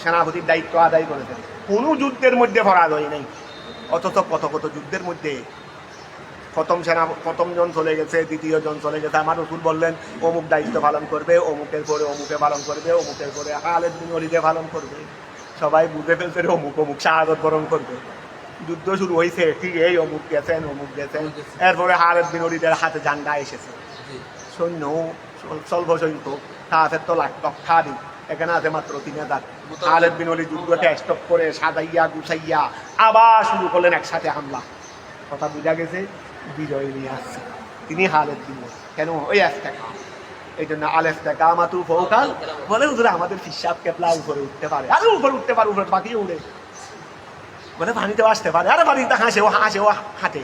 সেনাপতির দায়িত্ব আদায় করেছেন, কোনো যুদ্ধের মধ্যে পরাজয় নেই। অথচ কত কত যুদ্ধের মধ্যে প্রথম জন চলে গেছে, দ্বিতীয় জন চলে গেছে, আমার রসুল বললেন অমুক দায়িত্ব পালন করবে, অমুকের পরে অমুকে পালন করবে, অমুকের পরে খালেদ বিন ওয়ালিদে পালন করবে। সবাই বুঝে ফেলছে অমুক অমুক শাহাদত বরণ করবে। যুদ্ধ শুরু হয়েছে, ঠিক এই অমুক গেছেন অমুক গেছেন, এরপরে খালেদ বিন ওয়ালিদের হাতে জান্ডা এসেছে। সৈন্য স্বল্প সংখ্যক, তাদের তো লক্ষাধিক, এখানে আছে মাত্র 3000। খালেদ বিন ওয়ালিদ যুদ্ধটা স্টপ করে সাজাইয়া গুছাইয়া আবার শুরু করলেন একসাথে হামলা। কথা বুঝা গেছে? বিজয় নিয়ে আসছে তিনি খালেদ বিন ওয়ালিদ। কেন? ওই ইস্তেকাম। এই জন্য আল ইস্তেকামাতু ফাওকাল, বলে হুজুর আমাদের ফিসাব কেবলা উপরে উঠতে পারে, আরে উপরে উঠতে পারে, উপরে পাখি উড়ে, বলে পানিতেও আসতে পারে, আরে পানিতে হাসে ও হাঁটে।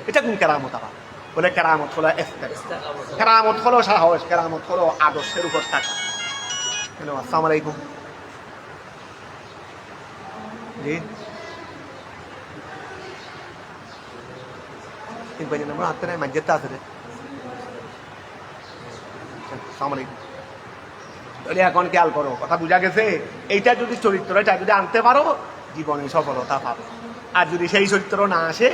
এটা কোন কেরামত? আবার বলে কেরামত হলো ইস্তেকাম, কেরামত হলো সাহস, কেরামত হলো আদর্শের উপর থাকা। আসসালামু আলাইকুম। জি তিন পাঁচ নম্বর হাতে নাই মাঝেরটা আছে রে তাহলে এখন খেয়াল করো কথা বুঝা গেছে এইটা যদি চরিত্রটা যদি আনতে পারো জীবনে সফলতা পাবে আর যদি সেই চরিত্র না আসে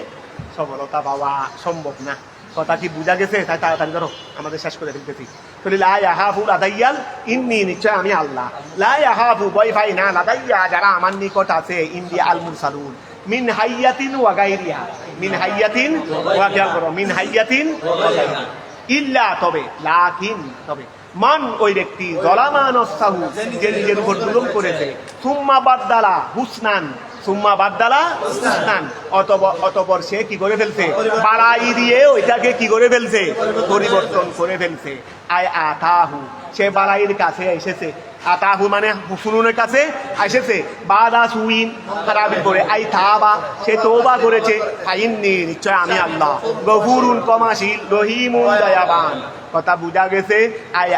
সফলতা পাওয়া সম্ভব না কথা কি বুঝা গেছে তাই তাড়াতাড়ি করো আমাদের শেষ করে ফেলতেছি তাহলে লা ইয়াহাফু লাদাইয়াল ইন্নী নিশ্চয় আমি আল্লাহ লা ইয়াহাফু ভয় পাই না লাদাইয়া যারা আমার নিকট আছে ইন্দি আল মুরসালুন মিন হাইয়াতিন ওয়া গায়রিহা মিন হাইয়াতিন ওয়া খেয়াল করো মিন হাইয়াতিন ওয়া গায়রিহা ইল্লা তবে লাকিন তবে মান ওই ব্যক্তি জলামান অসাহু যে নিজের উপর জুলুম করেছে সুম্মা বাদদালা হুসনান সুম্মা বাদদালা হুসনান অতঃপর সে কি করে ফেলছে বাড়াই দিয়ে ওইটাকে কি করে ফেলছে পরিবর্তন করে ফেলছে আয় আতাহু সে বাড়াইয়ের কাছে এসেছে আতাহু মানে হুসনুনের কাছে এসেছে বাদা সুইন খারাপ করে আই থাবা সে তওবা করেছে ফাইন্নি নিশ্চয় আমি আল্লাহ গফুরুন ক্ষমাশীল রহিমুন দয়াবান কথা বুঝা গেছে আয়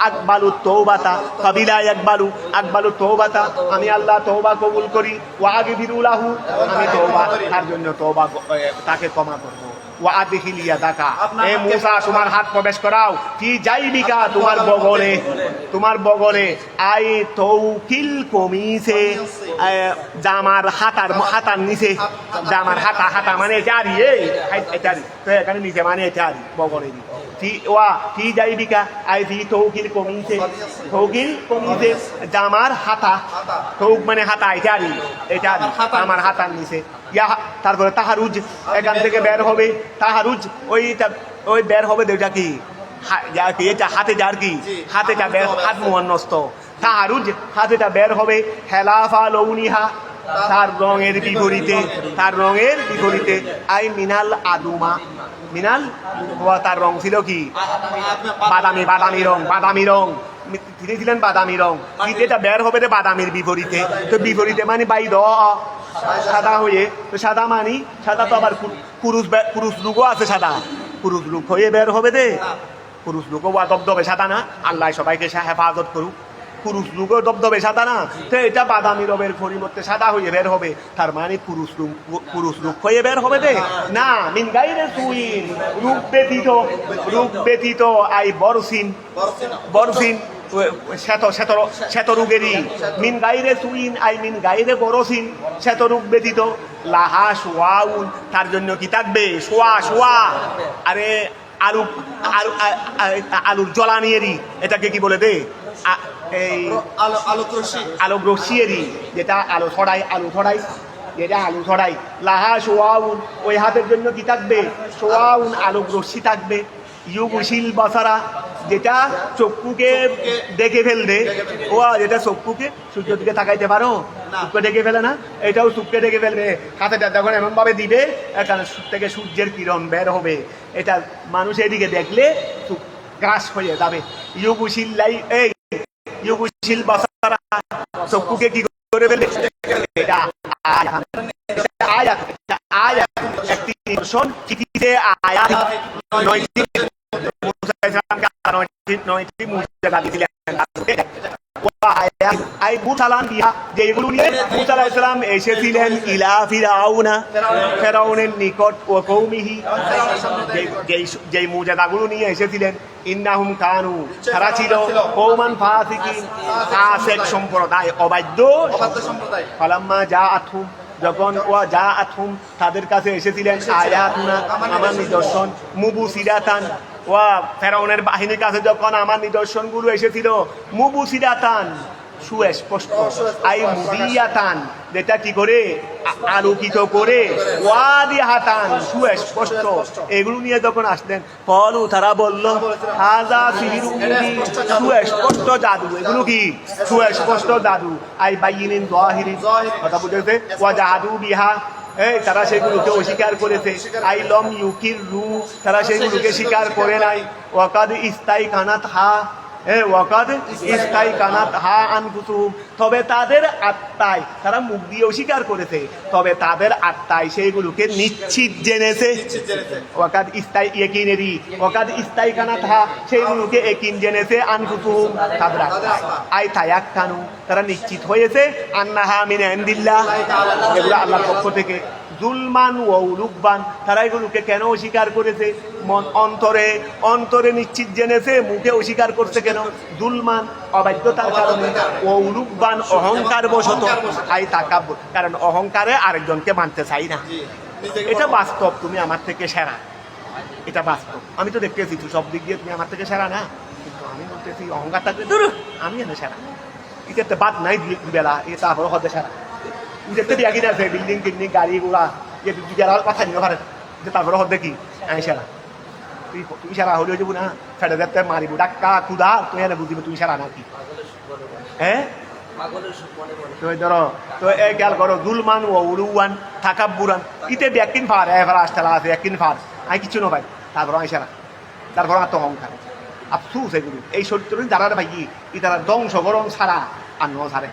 আকবালু তওবাতা কাবিলা আকবালু তওবাতা আমি আল্লাহ তওবা কবুল করি ওয়া আগফিরু লাহু আমি তওবা তার জন্য তওবা তাকে ক্ষমা করব ওয়া আদখিল ইয়াদাকা এ মূসা তোমার হাত প্রবেশ করাও কি যাইবিকা তোমার বগলে আই তৌকিল কমিছে জামার হাতার নিচে জামার হাতা মানে এটারি এটারি তো এখানে নিচে মানে এটারি বগলে কি যাইবিকা আই ফি তৌকিল কমিছে জামার হাতা তৌক মানে হাতা এটারি আমার হাতার নিচে তারপরে তাহারুজ এখান থেকে বের হবে তাহারুজ ওই বের হবে যেটা কি এটা হাতে যার কি হাতেটা বের হাত মুয়ান্নস্ত তাহারুজ হাতেটা বের হবে হেলাফা লৌনিহা তার রঙের বিপরীতে আই মিনাল আদুমা মিনাল তার রং ছিল কি বাদামি রং তিনি ছিলেন বাদামি রং এটা বের হবে রে বাদামির বিপরীতে তো বিপরীতে মানে বাইদ সাদা হয়ে তো সাদা মানি সাদা তো আবার পুরুষ লোকও আছে সাদা পুরুষ লোক হয়ে বের হবে দে পুরুষ লোকও দবদবে সাদা না আল্লাহ সবাইকে হেফাজত করুক পুরুষ লোকও দবদবে সাদা না তো এটা বাদামি রঙের পরিবর্তে সাদা হয়ে বের হবে তার মানে পুরুষ লোক হয়ে বের হবে দে না মিন গাইরে সুইন রূপ ব্যতীত আই বরসিন শ্বেতরোগেরই মিন গাইরে সুইন আই মিন গাইরে বরসিন শ্বেতরোগ ব্যতীত লাহা সোয়াউন তার জন্য কি থাকবে সোয়া আরে আলুর জ্বলানিয়েরই এটাকে কি বলে দে এই আলোক রশ্মিয়েরই যেটা আলু ছড়াই লাহা সোয়াউন ওই হাতের জন্য কি থাকবে সোয়াউন আলোক রশ্মি থাকবে ইউবশিল বাসারা যেটা চক্ষুকে দেখে ফেলবে যেটা চক্ষুকে সূর্য দিকে তাকাইতে পারো চক্ষু দেখে ফেলে না এটাও চক্ষুকে দেখে ফেলবে হাতেটা যখন এমন ভাবে দিবে এখানে থেকে সূর্যের কিরণ বের হবে এটা মানুষ এদিকে দেখলে গ্রাস হয়ে যাবে ইউবশিল বাসারা চক্ষুকে কি করে ফেলবে এটা আয়াত একটি নিদর্শন চিঠিতে আয়াত এসেছিলেন ইলা ফেরাউনের নিকট ও কৌমিহি যেই মুজাদাগুলো নিয়ে এসেছিলেন ইন্নাহুম কানু তারা ছিল কৌমান ফাসিক সম্প্রদায় অবাধ্য সম্প্রদায় ফালাম্মা জাআতহুম যখন তাদের কাছে এসেছিলেন আয়াতুনা আমার নিদর্শন মুবসিরাতান ফেরাউনের বাহিনীর কাছে যখন আমার নিদর্শনগুলো এসেছিল মুবসিরাতান সুস্পষ্ট আই মুদিয়াতান যেটা কি করে আলোকিত করে ওয়াদিহাতান সুস্পষ্ট এগুলো নিয়ে যখন আসলেন ফলু তারা বলল হাজা সিহিরুন মুবিন সুস্পষ্ট জাদু এগুলো কি সুস্পষ্ট জাদু আই বাইয়িনিন যাহিরিন কথা বুঝেছে ওয়া জাদু বিহা তারা সেগুলোকে অস্বীকার করেছে আইলম ইউকির রু তারা সেগুলোকে স্বীকার করে নাই ওয়াকাদ ইস্তাই কানাত হা ওয়াকাদ ইস্তাইকানাত হা আনফুসুহুম, তবে তাদের আত্মায়, তারা মুখ দিয়ে অস্বীকার করেছে, তবে তাদের আত্মায় সেইগুলোকে নিশ্চিত জেনেছে। ওয়াকাদ ইয়াকিনেরি ওয়াকাদ ইস্তাইকানাত হা, সেইগুলোকে ইয়াকিন জেনেছে, আনফুসুহুম তাদের আত্মা, আই তায়াক্কানু তারা নিশ্চিত হয়েছে, আন্নাহা মিন ইনদিল্লাহ, এগুলো আল্লাহর পক্ষ থেকে। জুলমান ওয়া উলুকবান, তারা এগুলোকে কেন অস্বীকার করেছে? মন অন্তরে অন্তরে নিশ্চিত জেনেছে, মুখে অস্বীকার করছে কেন? জুলমান অবাধ্যতার কারণে, ও উলুকবান অহংকার বশত, আই তাকাব্বুর, কারণ অহংকারে আরেকজনকে মানতে চাই না। এটা বাস্তব, তুমি আমার থেকে সেরা, এটা বাস্তব। আমি তো দেখতেছি তুই সব দিক দিয়ে তুমি আমার থেকে সেরা না, কিন্তু আমি বলতেছি অহংকার থাকলে ধরো আমি এনে সেরা, এটাতে বাদ নাই বেলা, এটা তারপরে হতে সেরা। যেতে দিয়া কিনে আছে বিল্ডিং টিল্ডিং গাড়ি ঘোড়া, যে দুজার কথা নিতে পারে, যে তারপরে হতে কি আমি সেরা, তুই সারা হলেও যাবো না, ফেটে যেতে মারিব ডাক্কা ক্ষুদা, তুই এনে বুঝিব তুই সারা নাকি। হ্যাঁ তুই ধরো তো এই খেয়াল করো, জুলমান ও উলুয়ান থাকাব্বুরান, ইতে ব্যাকিন ফার এবার আসতে আছে একদিন ফার, আমি কিছু না ভাই, তারপর আমি সেরা, তারপর আত্ম অহংকার আফসুস। এগুলো এই চরিত্র যারা ভাই ই তারা ধ্বংস গরম ছাড়া আর ন ছাড়ে।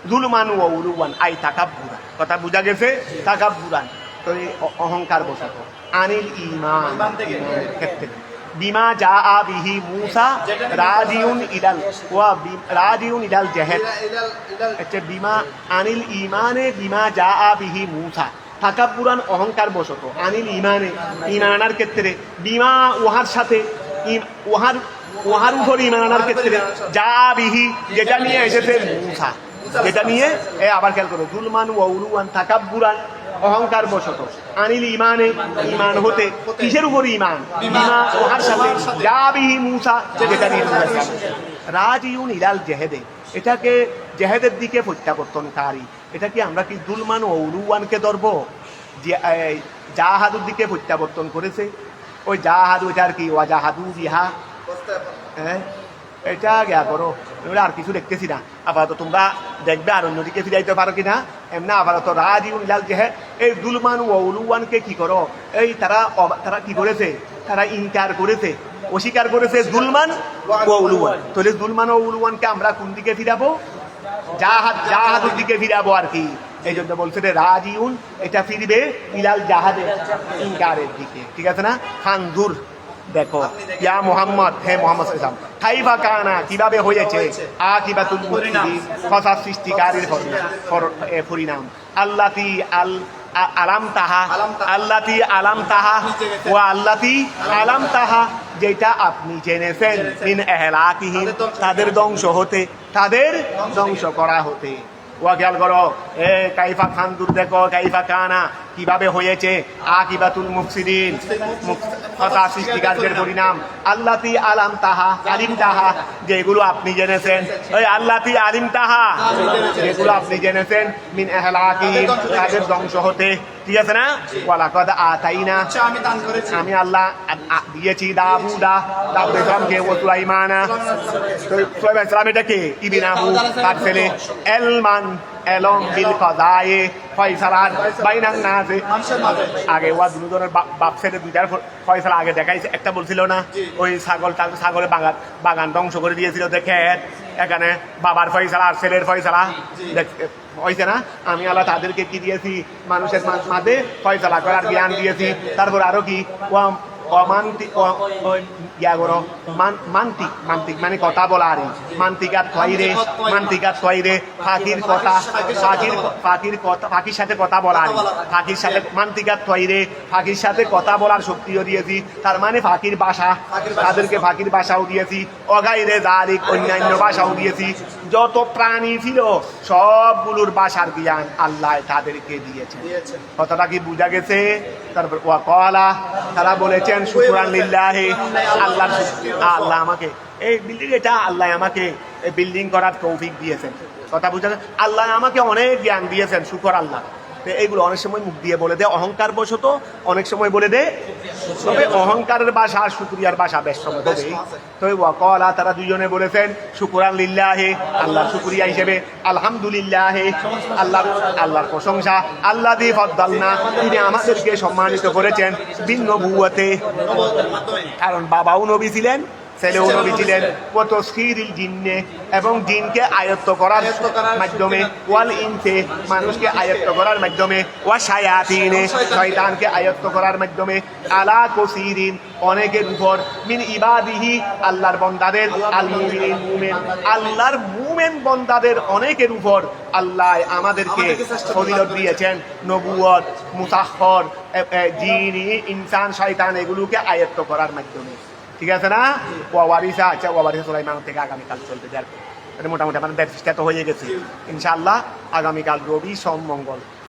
জুলমান ও উলুয়ান আই তাকাব্বুরান, কথা বুঝা গেছে, তাকাব্বুরান তো এই অহংকার বসত। আনিল ঈমান ক্ষেত্রে বিমা জা বিহি মুসা রাজিউন ইলাল ওয়া রাজিউন ইলাল জাহাদ, আচ্ছা বিমা আনিল ঈমানে বিমা জা বিহি মুসা, তাকাব্বুরান অহংকার বসত, আনিল ঈমানে ঈমান আনার ক্ষেত্রে, বিমা উহার সাথে উহার উপর ঈমান আনার ক্ষেত্রে, জা বিহি যেটা নিয়ে এসেছে মুসা, যেটা নিয়ে আবার খেয়াল করো, জুলমান ওয়া উলুয়ান তাকাব্বুরান অহংকার বশত, আনিল ঈমানে ঈমান হতে, কিসের উপর ঈমান? বিমা ওহার সাথে, জা বিহি মুসা যেটা নিয়ে রাজিউন ইলাল জাহাদে, এটাকে জেহাদের দিকে প্রত্যাবর্তনকারী। এটা কি আমরা কি জুলমান ও উলুয়ানকে ধরবো? জাহাদুর দিকে প্রত্যাবর্তন করেছে, ওই জাহাদু এটার কি ওয়া জাহাদু বিহা, হ্যাঁ এটা গিয়া করো, আর কিছু দেখতেছি না। আপাতত তোমরা দেখবে আর অন্যদিকে ফিরাইতে পারো কিনা, এমনি আপাতত রাজিউন ইলাল জাহাদ, এই জুলমান ও উলুয়ানকে কি করো, এই তারা কি করেছে? তারা ইনকার করেছে, অস্বীকার করেছে জুলমান ও উলুয়ান। তাহলে জুলমান ও উলুয়ানকে আমরা কোন দিকে ফিরাবো? জাহাদের দিকে ফিরাবো আর কি। এই জন্য বলছে রে রাজিউন, এটা ফিরবে ইলাল জাহাদে, ইনকারের দিকে, ঠিক আছে না? ফানজুর দেখো, ইয়া মুহাম্মদ, হে মুহাম্মদ সাল্লাল্লাহু আলাইহি ওয়াসাল্লাম, কাইফা কানা কিভাবে হয়েছে, আকিবাতুল মুফসিদিন ফসাদ সৃষ্টিকারীর পরিণাম, আল্লাতি আলাম তাহা, আল্লাতি আলাম তাহা ও আল্লাতি আলাম তাহা, যেটা আপনি জেনেছেন, মিন ইহলাকিহিম তাদের ধ্বংস হতে, তাদের ধ্বংস করা হতে। ওয়া খেয়াল করো, কাইফা খানদুর দেখো, কাইফা কানা কিভাবে হয়েছে, আকিবাতুল মুফসিদিন ফসাদ সৃষ্টিকারীদের পরিণাম, আল্লাতি আলাম তাহা আলিম তাহা, যেগুলো আপনি জেনেছেন, ওই আল্লাতি আলিম তাহা যেগুলো আপনি জেনেছেন, মিন ইহলাকিহিম তাদের ধ্বংস হতে, ঠিক আছে না? ওয়ালাকাদ আতাইনা, আমি আল্লাহ দিয়েছি দাউদ ইসলামকে, ও সুলাইমানা, তো সুলাইমান ইসলাম এটা কে? ইবনাহু তার ছেলে, এলমান এলম বিল কাদায়ে ফয়সালাত বাইনান নাসে, আগে ওয়া দুজনের বাপ ছেলে দুইটার ফয়সালা আগে দেখাইছে। একটা বলছিল না ওই ছাগলে বাগান ধ্বংস করে দিয়েছিল, দেখে এখানে বাবার ফয়সালা আর ছেলের ফয়সালা হয়েছে না? আমি আল্লাহ তাদেরকে কি দিয়েছি? মানুষের মাঝে ফয়সালা করার জ্ঞান দিয়েছি। তারপর আরো কি মান্তিক মানে কথা বলা, আর মান্তিকাত তৈরে ফাঁকির কথা, ফাঁকির সাথে কথা বলা, ফাঁকির সাথে মান্তিকাত তৈরে ফাঁকির সাথে কথা বলার শক্তিও দিয়েছি, তার মানে ফাঁকির ভাষা, তাদেরকে ফাঁকির ভাষাও দিয়েছি, অগাইরে জালিক অন্যান্য ভাষাও দিয়েছি। যত প্রাণী ছিল সবগুলোর ভাষার জ্ঞান আল্লাহ তাদেরকে দিয়েছেন। কথাটা কি বুঝা গেছে? তারপর ওয়া কলা, তারা বলেছেন শুকরান লিল্লাহি, আল্লাহ আমাকে এই বিল্ডিং, এটা আল্লাহ আমাকে এই বিল্ডিং করার তৌফিক দিয়েছেন। কথা বুঝা, আল্লাহ আমাকে অনেক জ্ঞান দিয়েছেন, শুকর আল্লাহ। এইগুলো অনেক সময় মুখ দিয়ে বলে দেয় অহংকার বশত, অনেক সময় বলে দেয়, তবে অহংকারের ভাষা আর শুকরিয়ার ভাষা বেশ সময় হবে। তো ওয়াকালা, তারা দুজনে বলেছেন শুকরান লিল্লাহি, আল্লাহ শুকরিয়া হিসেবে, আলহামদুলিল্লাহ আল্লাহর প্রশংসা, আল্লাযী ফাদ্দালনা, তিনি আমাদেরকে সম্মানিত করেছেন বিন নবুওয়াতে, কারণ বাবাও নবী ছিলেন, ছেলেও নবী ছিলেন, ওয়া তাসখীরিল জিন্নে, এবং জিনকে আয়ত্ত করার মাধ্যমে, ওয়াল ইনসে, মানুষকে আয়ত্ত করার মাধ্যমে, ওয়া শায়াতিনে, শয়তানকে আয়ত্ত করার মাধ্যমে, আলা কাসীরিন, অনেকের উপর, মিন ইবাদিহি, আল্লাহর বান্দাদের, আল মুমিনিন, মুমিন, আল্লাহর মুমিন বান্দাদের অনেকের উপর আল্লাহ আমাদেরকে ফজিলত দিয়েছেন, নবুয়ত, মুসাখখর, জিনি, ইনসান, শয়তান এগুলোকে আয়ত্ত করার মাধ্যমে। ঠিক আছে না? ওয়ারিসা, আচ্ছা ওয়ারিসা সুলাইমান থেকে আগামীকাল চলতে যাবে, মোটামুটি আমাদের 45টা তো হয়ে গেছে। ইনশাআল্লাহ আগামীকাল রবি, সোম, মঙ্গল